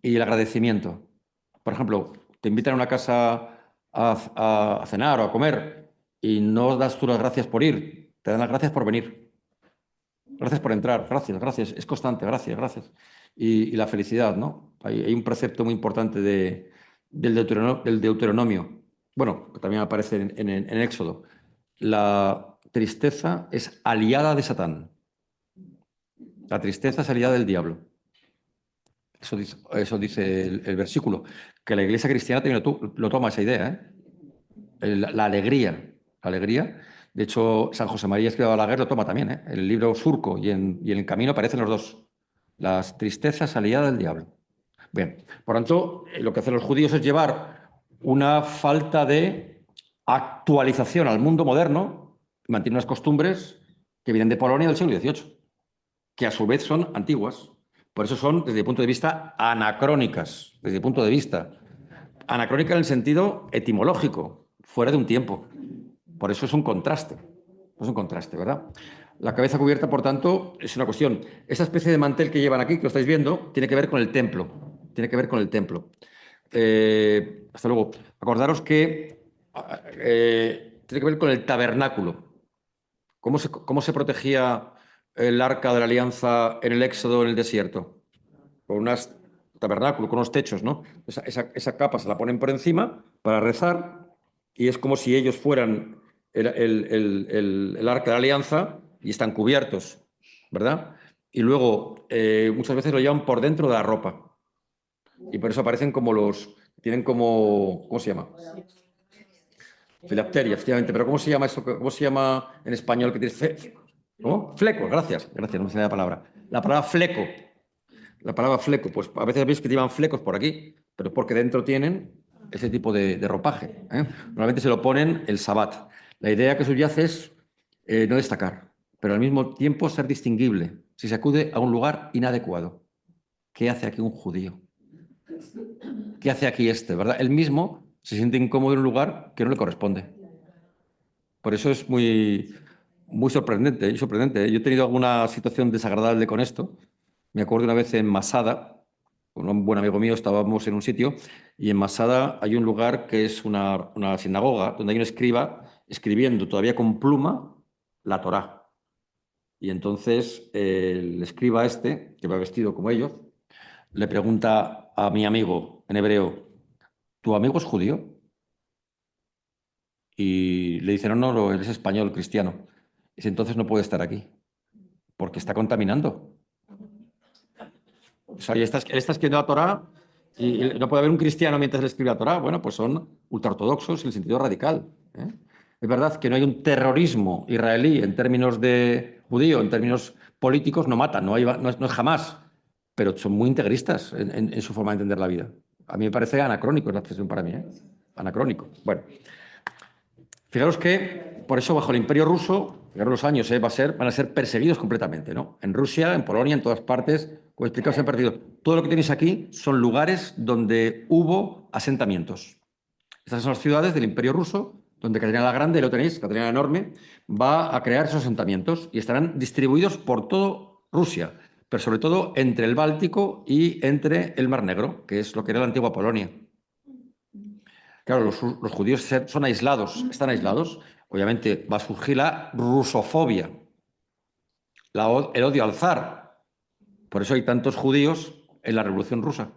y el agradecimiento. Por ejemplo, te invitan a una casa a cenar o a comer y no das tú las gracias por ir, te dan las gracias por venir. Gracias por entrar, gracias, gracias. Es constante, gracias, gracias. Y la felicidad, ¿no? Hay un precepto muy importante del Deuteronomio. Bueno, que también aparece en Éxodo. La tristeza es aliada de Satán. La tristeza es aliada del diablo. Eso dice el versículo. Que la iglesia cristiana también lo toma esa idea, ¿eh? La alegría. La alegría. De hecho, San José María Escrivá Balaguer lo toma también, ¿eh? En el libro Surco y en el Camino aparecen los dos. Las tristezas aliadas del diablo. Bien, por tanto, lo que hacen los judíos es llevar una falta de actualización al mundo moderno, mantienen unas costumbres que vienen de Polonia del siglo XVIII, que a su vez son antiguas. Por eso son, desde el punto de vista, anacrónicas, desde el punto de vista. Anacrónica en el sentido etimológico, fuera de un tiempo. Por eso es un contraste. Es un contraste, ¿verdad? La cabeza cubierta, por tanto, es una cuestión. Esa especie de mantel que llevan aquí, que lo estáis viendo, tiene que ver con el templo. Tiene que ver con el templo. Hasta luego. Acordaros que tiene que ver con el tabernáculo. ¿Cómo se protegía el arca de la alianza en el Éxodo en el desierto? Con unos tabernáculos, con unos techos, ¿no? Esa capa se la ponen por encima para rezar y es como si ellos fueran el arca de la alianza y están cubiertos, ¿verdad? Y luego muchas veces lo llevan por dentro de la ropa y por eso aparecen como tienen como, ¿cómo se llama? Filacteria, efectivamente, pero ¿cómo se llama eso? ¿Cómo se llama en español que tienes? ¿Cómo? Fleco, gracias, no me sale la palabra. La palabra fleco. La palabra fleco, pues a veces veis que llevan flecos por aquí, pero es porque dentro tienen ese tipo de ropaje, ¿eh? Normalmente se lo ponen el sabbat. La idea que subyace es no destacar, pero al mismo tiempo ser distinguible si se acude a un lugar inadecuado. ¿Qué hace aquí un judío? ¿Qué hace aquí este, verdad? Él mismo se siente incómodo en un lugar que no le corresponde. Por eso es muy, muy sorprendente, sorprendente. Yo he tenido alguna situación desagradable con esto. Me acuerdo una vez en Masada, con un buen amigo mío, estábamos en un sitio y en Masada hay un lugar que es una sinagoga donde hay un escriba escribiendo todavía con pluma la Torá. Y entonces el escriba este, que va vestido como ellos, le pregunta a mi amigo en hebreo, ¿tu amigo es judío? Y le dice, no, él es español, cristiano. Y dice, entonces no puede estar aquí, porque está contaminando. O sea, él está escribiendo la Torá y no puede haber un cristiano mientras él escribe la Torá. Bueno, pues son ultraortodoxos en el sentido radical, ¿eh? Es verdad que no hay un terrorismo israelí en términos de judío, en términos políticos, no matan, no es jamás, pero son muy integristas en su forma de entender la vida. A mí me parece anacrónico, es la expresión para mí, ¿eh? Anacrónico. Bueno, fijaros que por eso bajo el Imperio Ruso, fijaros los años, van a ser perseguidos completamente, ¿no? En Rusia, en Polonia, en todas partes, como he explicado, se han perdido. Todo lo que tenéis aquí son lugares donde hubo asentamientos. Estas son las ciudades del Imperio Ruso, donde Caterina la Grande, lo tenéis, Caterina la Enorme, va a crear esos asentamientos y estarán distribuidos por toda Rusia, pero sobre todo entre el Báltico y entre el Mar Negro, que es lo que era la antigua Polonia. Claro, los judíos son aislados, están aislados. Obviamente va a surgir la rusofobia, el odio al zar. Por eso hay tantos judíos en la Revolución Rusa,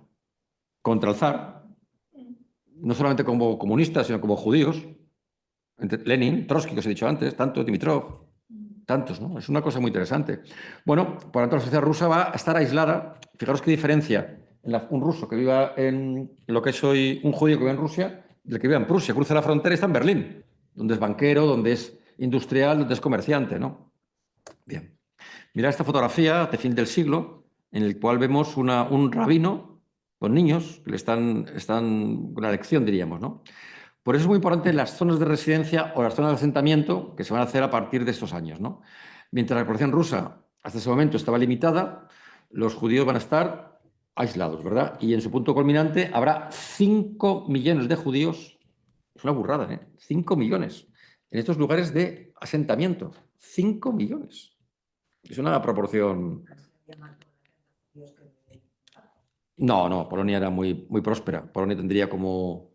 contra el zar. No solamente como comunistas, sino como judíos. Lenin, Trotsky, que os he dicho antes, tanto Dimitrov, tantos, ¿no? Es una cosa muy interesante. Bueno, por lo tanto, la sociedad rusa va a estar aislada. Fijaros qué diferencia un ruso que viva en lo que soy un judío que vive en Rusia, del que vive en Prusia, cruza la frontera y está en Berlín, donde es banquero, donde es industrial, donde es comerciante, ¿no? Bien. Mirad esta fotografía de fin del siglo, en el cual vemos un rabino con niños que le están una lección, diríamos, ¿no? Por eso es muy importante las zonas de residencia o las zonas de asentamiento que se van a hacer a partir de estos años, ¿no? Mientras la población rusa hasta ese momento estaba limitada, los judíos van a estar aislados, ¿verdad? Y en su punto culminante habrá 5 millones de judíos, es una burrada, ¿eh? 5 millones en estos lugares de asentamiento, 5 millones. Es una proporción... No, Polonia era muy, muy próspera. Polonia tendría como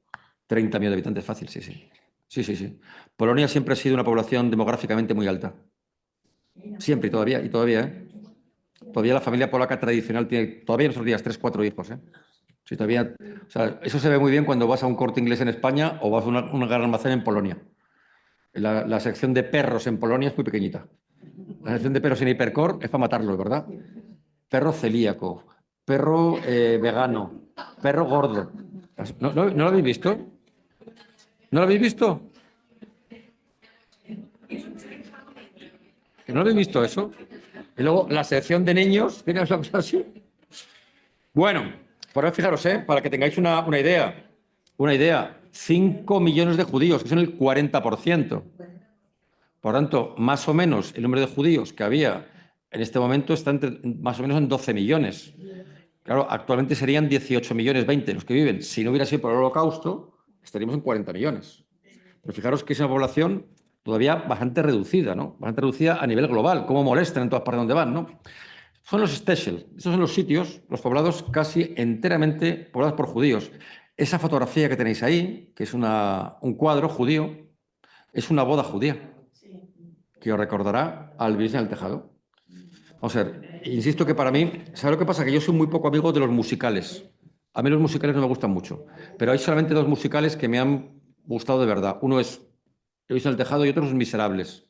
30 millones de habitantes fácil, sí, sí. Sí. Polonia siempre ha sido una población demográficamente muy alta. Siempre y todavía, ¿eh? Todavía la familia polaca tradicional tiene, todavía en nuestros días, 3, 4 hijos, ¿eh? Sí, todavía, o sea, eso se ve muy bien cuando vas a un Corte Inglés en España o vas a un gran almacén en Polonia. La sección de perros en Polonia es muy pequeñita. La sección de perros en Hipercor es para matarlos, ¿verdad? Perro celíaco, perro vegano, perro gordo. ¿No lo habéis visto? ¿No lo habéis visto? ¿Que no habéis visto eso? Y luego la sección de niños, ¿tiene una cosa así? Bueno, por ahora fijaros, para que tengáis una idea, 5 millones de judíos, que son el 40%. Por tanto, más o menos el número de judíos que había en este momento está más o menos en 12 millones. Claro, actualmente serían 18 millones 20 los que viven. Si no hubiera sido por el Holocausto, estaríamos en 40 millones. Pero fijaros que es una población todavía bastante reducida, ¿no? Bastante reducida a nivel global, cómo molestan en todas partes donde van, ¿no? Son los Steshel, estos son los sitios, los poblados casi enteramente poblados por judíos. Esa fotografía que tenéis ahí, que es un cuadro judío, es una boda judía, que os recordará al Virgen del Tejado. Vamos a ver, insisto que para mí, ¿sabes lo que pasa? Que yo soy muy poco amigo de los musicales. A mí los musicales no me gustan mucho, pero hay solamente 2 musicales que me han gustado de verdad. Uno es El Virgen del Tejado y otro es Miserables.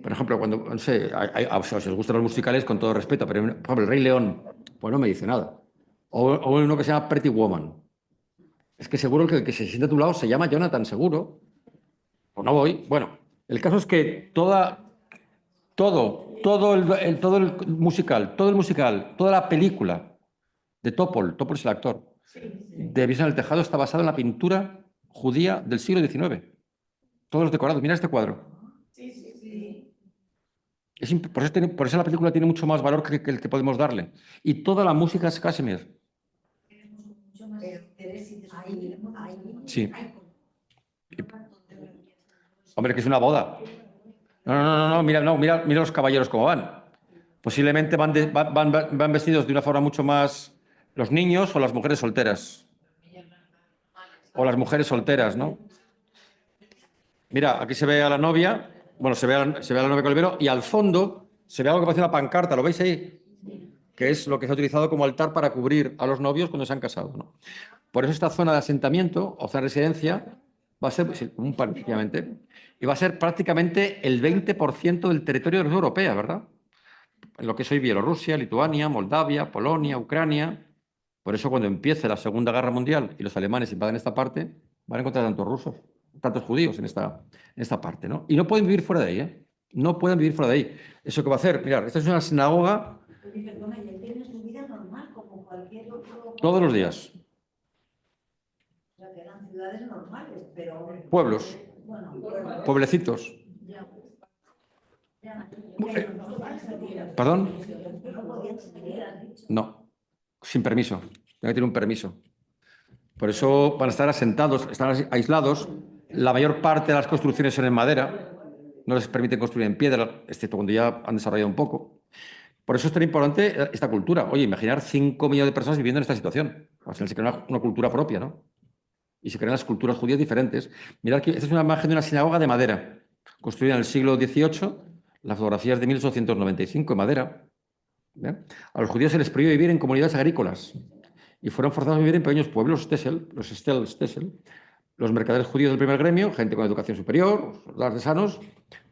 Por ejemplo, cuando, no sé, o sea, si os gustan los musicales, con todo respeto, pero, por ejemplo, El Rey León, pues no me dice nada. O uno que se llama Pretty Woman. Es que seguro que el que se siente a tu lado se llama Jonathan, seguro. O no voy. Bueno, el caso es que todo el musical, toda la película de Topol es el actor, de Virgen del Tejado está basada en la pintura judía del siglo XIX. Todos los decorados. Mira este cuadro. Por eso la película tiene mucho más valor que el que podemos darle. Y toda la música es Kashmir. Sí. Hombre, que es una boda. No, mira los caballeros cómo van. Posiblemente van vestidos de una forma mucho más los niños o las mujeres solteras. O las mujeres solteras, ¿no? Mira, aquí se ve a la novia, bueno, se ve a la novia con el velo y al fondo se ve algo que parece una pancarta, ¿lo veis ahí? Que es lo que se ha utilizado como altar para cubrir a los novios cuando se han casado, ¿no? Por eso esta zona de asentamiento o zona de residencia va a ser, sí, efectivamente, y va a ser prácticamente el 20% del territorio de la Unión Europea, ¿verdad? En lo que es hoy Bielorrusia, Lituania, Moldavia, Polonia, Ucrania. Por eso cuando empiece la Segunda Guerra Mundial y los alemanes invaden esta parte, van a encontrar tantos rusos, tantos judíos en esta parte, ¿no? Y no pueden vivir fuera de ahí, ¿eh? No pueden vivir fuera de ahí. ¿Eso qué va a hacer? Mirad, esta es una sinagoga todos los días. Pueblos, pueblecitos. ¿Perdón? No, sin permiso. Tiene que tener un permiso. Por eso van a estar asentados, están aislados. La mayor parte de las construcciones son en madera. No les permiten construir en piedra, excepto cuando ya han desarrollado un poco. Por eso es tan importante esta cultura. Oye, imaginar 5 millones de personas viviendo en esta situación. Al final se crea una cultura propia, ¿no? Y se crean las culturas judías diferentes. Mirad que esta es una imagen de una sinagoga de madera, construida en el siglo XVIII. La fotografía es de 1895, en madera. ¿Bien? A los judíos se les prohibió vivir en comunidades agrícolas y fueron forzados a vivir en pequeños pueblos Stessel, los Stessel. Los mercaderes judíos del primer gremio, gente con educación superior, los artesanos,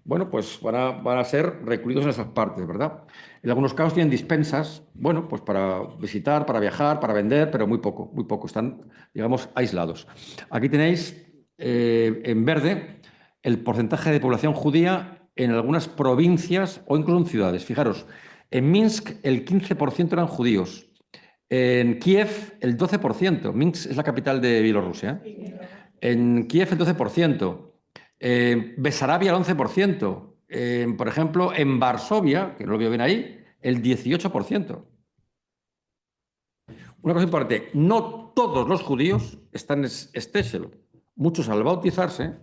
bueno, pues van a ser recluidos en esas partes, ¿verdad? En algunos casos tienen dispensas, bueno, pues para visitar, para viajar, para vender, pero muy poco, están, digamos, aislados. Aquí tenéis en verde el porcentaje de población judía en algunas provincias o incluso en ciudades. Fijaros, en Minsk el 15% eran judíos, en Kiev el 12%, Minsk es la capital de Bielorrusia, en Kiev el 12%, Besarabia el 11%, por ejemplo, en Varsovia, que no lo veo bien ahí, el 18%. Una cosa importante, no todos los judíos están en Stessel. Muchos al bautizarse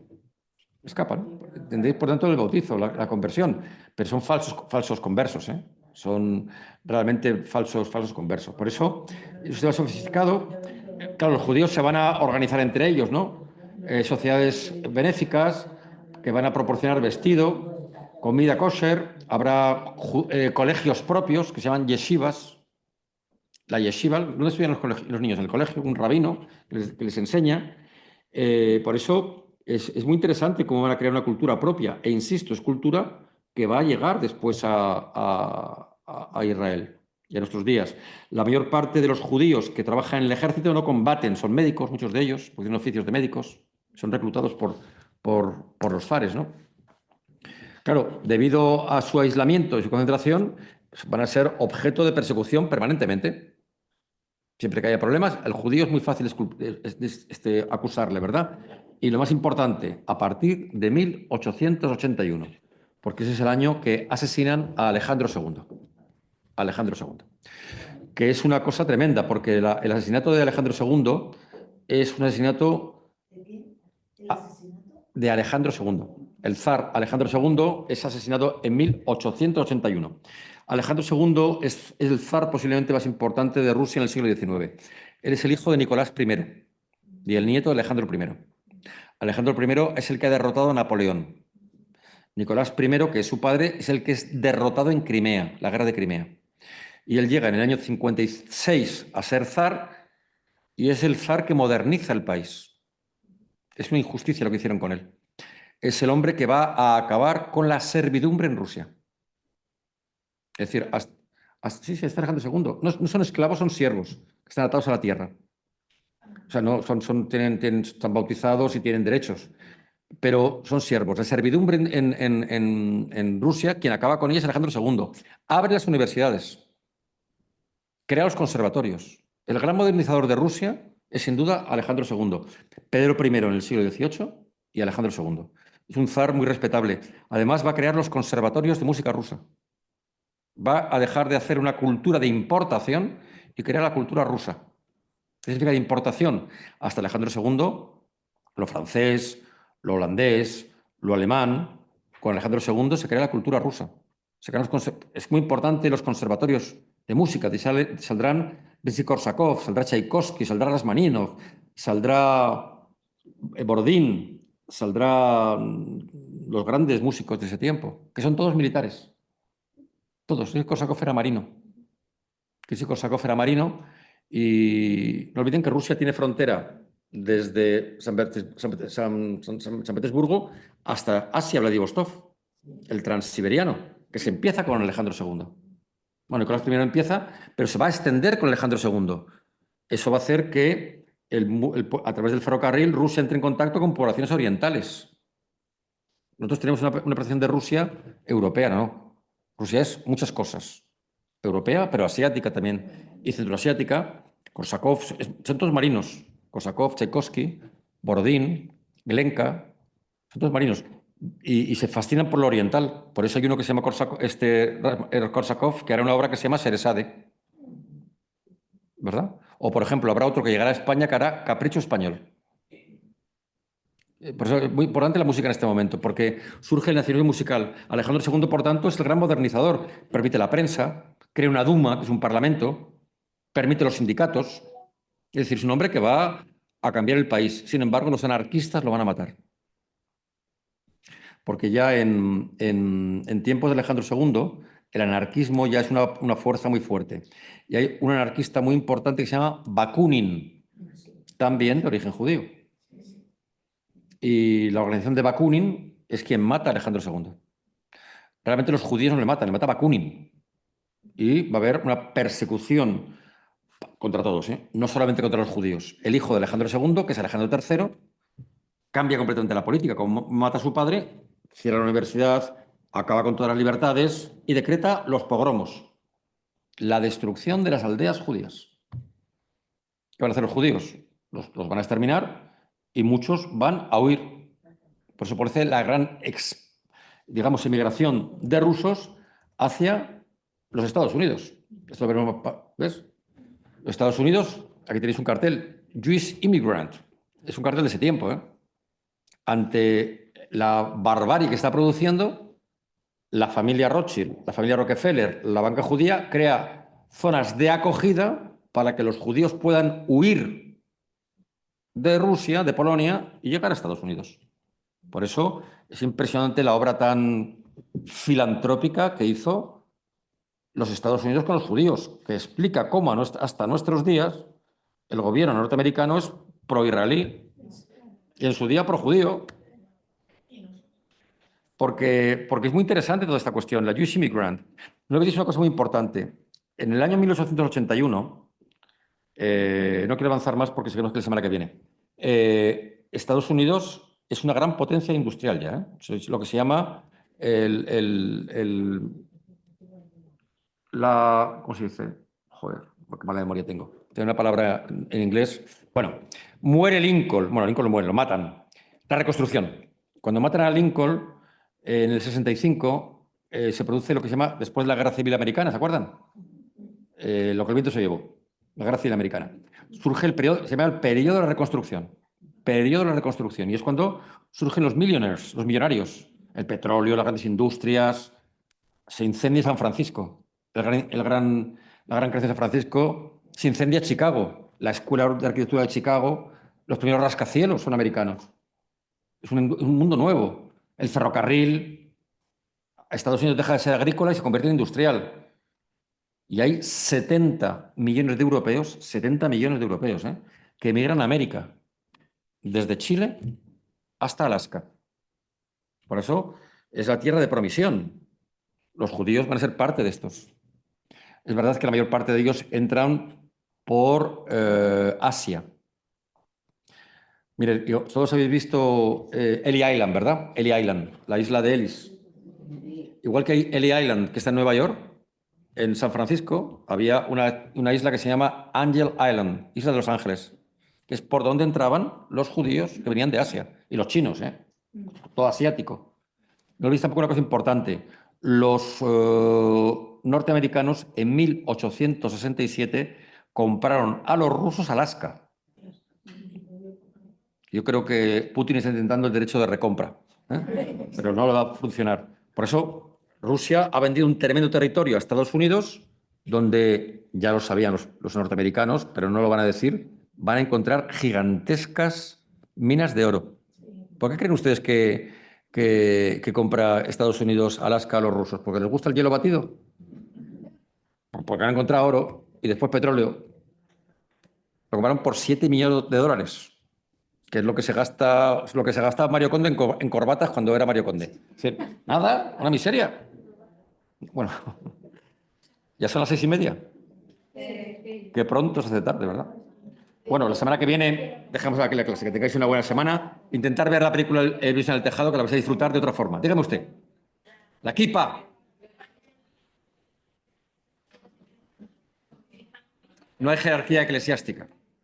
escapan. Entendéis, por tanto, el bautizo, la conversión, pero son falsos conversos, ¿eh? Son realmente falsos conversos. Por eso, usted va sofisticado. Claro, los judíos se van a organizar entre ellos, ¿no? Sociedades benéficas que van a proporcionar vestido, comida kosher, habrá colegios propios que se llaman yeshivas. La yeshiva, ¿dónde estudian los niños? En el colegio, un rabino que les enseña. Por eso es muy interesante cómo van a crear una cultura propia. E insisto, es cultura que va a llegar después a Israel y a nuestros días. La mayor parte de los judíos que trabajan en el ejército no combaten, son médicos, muchos de ellos, porque tienen oficios de médicos, son reclutados por los zares, ¿no? Claro, debido a su aislamiento y su concentración, van a ser objeto de persecución permanentemente. Siempre que haya problemas, el judío es muy fácil acusarle, ¿verdad? Y lo más importante, a partir de 1881, porque ese es el año que asesinan a Alejandro II. Alejandro II. Que es una cosa tremenda, porque el asesinato de Alejandro II es un asesinato ¿De quién? ¿El asesinato? de Alejandro II. El zar Alejandro II es asesinado en 1881. Alejandro II es el zar posiblemente más importante de Rusia en el siglo XIX. Él es el hijo de Nicolás I y el nieto de Alejandro I. Alejandro I es el que ha derrotado a Napoleón. Nicolás I, que es su padre, es el que es derrotado en Crimea, la guerra de Crimea. Y él llega en el año 56 a ser zar y es el zar que moderniza el país. Es una injusticia lo que hicieron con él. Es el hombre que va a acabar con la servidumbre en Rusia. Es decir, sí, está Alejandro II. No son esclavos, son siervos, que están atados a la tierra. O sea, no, están bautizados y tienen derechos, pero son siervos. La servidumbre en Rusia, quien acaba con ella es Alejandro II. Abre las universidades, crea los conservatorios. El gran modernizador de Rusia es sin duda Alejandro II. Pedro I en el siglo XVIII y Alejandro II. Es un zar muy respetable. Además, va a crear los conservatorios de música rusa. Va a dejar de hacer una cultura de importación y crear la cultura rusa. ¿Qué significa de importación? Hasta Alejandro II, lo francés, lo holandés, lo alemán. Con Alejandro II se crea la cultura rusa. Es muy importante los conservatorios de música. Saldrán Rimsky-Korsakov, saldrá Tchaikovsky, saldrá Rachmaninoff, saldrá Borodín, saldrán los grandes músicos de ese tiempo, que son todos militares. Todos. Korsakov era marino. Korsakov era marino y no olviden que Rusia tiene frontera desde San Petersburgo hasta Asia, Vladivostok, el transiberiano, que se empieza con Alejandro II. Bueno, Nicolás I empieza, pero se va a extender con Alejandro II. Eso va a hacer que a través del ferrocarril Rusia entre en contacto con poblaciones orientales. Nosotros tenemos una percepción de Rusia europea, ¿no? Rusia es muchas cosas. Europea, pero asiática también. Y centroasiática, Korsakov, son todos marinos. Korsakov, Tchaikovsky, Borodín, Glenka, son todos marinos. Y se fascinan por lo oriental. Por eso hay uno que se llama Korsakov, que hará una obra que se llama Sheresade. ¿verdad? O, por ejemplo, habrá otro que llegará a España que hará Capricho Español. Por eso es muy importante la música en este momento, porque surge el nacionalismo musical. Alejandro II, por tanto, es el gran modernizador. Permite la prensa, crea una Duma, que es un parlamento, permite los sindicatos. Es decir, es un hombre que va a cambiar el país. Sin embargo, los anarquistas lo van a matar. Porque ya en tiempos de Alejandro II, el anarquismo ya es una fuerza muy fuerte. Y hay un anarquista muy importante que se llama Bakunin, también de origen judío. Y la organización de Bakunin es quien mata a Alejandro II. Realmente los judíos no le matan, le mata Bakunin. Y va a haber una persecución contra todos, ¿eh? No solamente contra los judíos. El hijo de Alejandro II, que es Alejandro III, cambia completamente la política. Como mata a su padre, cierra la universidad, acaba con todas las libertades y decreta los pogromos, la destrucción de las aldeas judías. ¿Qué van a hacer los judíos? Los van a exterminar y muchos van a huir. Por eso parece la gran, digamos, emigración de rusos hacia los Estados Unidos. Esto lo veremos, ¿ves? Los Estados Unidos, aquí tenéis un cartel, Jewish Immigrant. Es un cartel de ese tiempo, ¿eh? Ante la barbarie que está produciendo, la familia Rothschild, la familia Rockefeller, la banca judía, crea zonas de acogida para que los judíos puedan huir de Rusia, de Polonia, y llegar a Estados Unidos. Por eso es impresionante la obra tan filantrópica que hizo los Estados Unidos con los judíos, que explica cómo hasta nuestros días el gobierno norteamericano es pro-israelí y en su día pro-judío. Porque es muy interesante toda esta cuestión, la Jewish Immigrant. No he dicho una cosa muy importante. En el año 1881, no quiero avanzar más porque sé que no es la semana que viene, Estados Unidos es una gran potencia industrial ya, ¿eh? Es lo que se llama ¿cómo se dice? Joder, qué mala memoria tengo. Tengo una palabra en inglés. Bueno, muere Lincoln. Bueno, Lincoln muere, lo matan. La reconstrucción. Cuando matan a Lincoln, en el 65, se produce lo que se llama, después de la Guerra Civil Americana, ¿se acuerdan? Lo que el viento se llevó, la Guerra Civil Americana. Surge el periodo, se llama el periodo de la reconstrucción. Periodo de la reconstrucción. Y es cuando surgen los millionaires, los millonarios. El petróleo, las grandes industrias. Se incendia San Francisco. La gran creación de San Francisco. Se incendia Chicago. La Escuela de Arquitectura de Chicago. Los primeros rascacielos son americanos. Es un mundo nuevo. El ferrocarril. Estados Unidos deja de ser agrícola y se convierte en industrial. Y hay 70 millones de europeos, 70 millones de europeos, que emigran a América, desde Chile hasta Alaska. Por eso es la tierra de promisión. Los judíos van a ser parte de estos. Es verdad que la mayor parte de ellos entran por Asia. Mire, todos habéis visto Ellis Island, ¿verdad? Ellis Island, la isla de Ellis. Igual que hay Ellis Island, que está en Nueva York, en San Francisco había una isla que se llama Angel Island, Isla de los Ángeles, que es por donde entraban los judíos que venían de Asia, y los chinos, todo asiático. No olvidéis tampoco una cosa importante. Los norteamericanos en 1867 compraron a los rusos Alaska. Yo creo que Putin está intentando el derecho de recompra, pero no lo va a funcionar. Por eso Rusia ha vendido un tremendo territorio a Estados Unidos, donde ya lo sabían los norteamericanos, pero no lo van a decir, van a encontrar gigantescas minas de oro. ¿Por qué creen ustedes que compra Estados Unidos Alaska a los rusos? ¿Porque les gusta el hielo batido? Porque han encontrado oro y después petróleo. Lo compraron por 7 millones de dólares, que es lo que se gasta Mario Conde en corbatas cuando era Mario Conde. Es decir, nada, una miseria. Bueno, ya son las 6:30. Qué pronto se hace tarde, ¿verdad? Bueno, la semana que viene dejamos aquí la clase. Que tengáis una buena semana. Intentar ver la película El Luis en el Tejado, que la vais a disfrutar de otra forma. Dígame usted. La kipa. No hay jerarquía eclesiástica.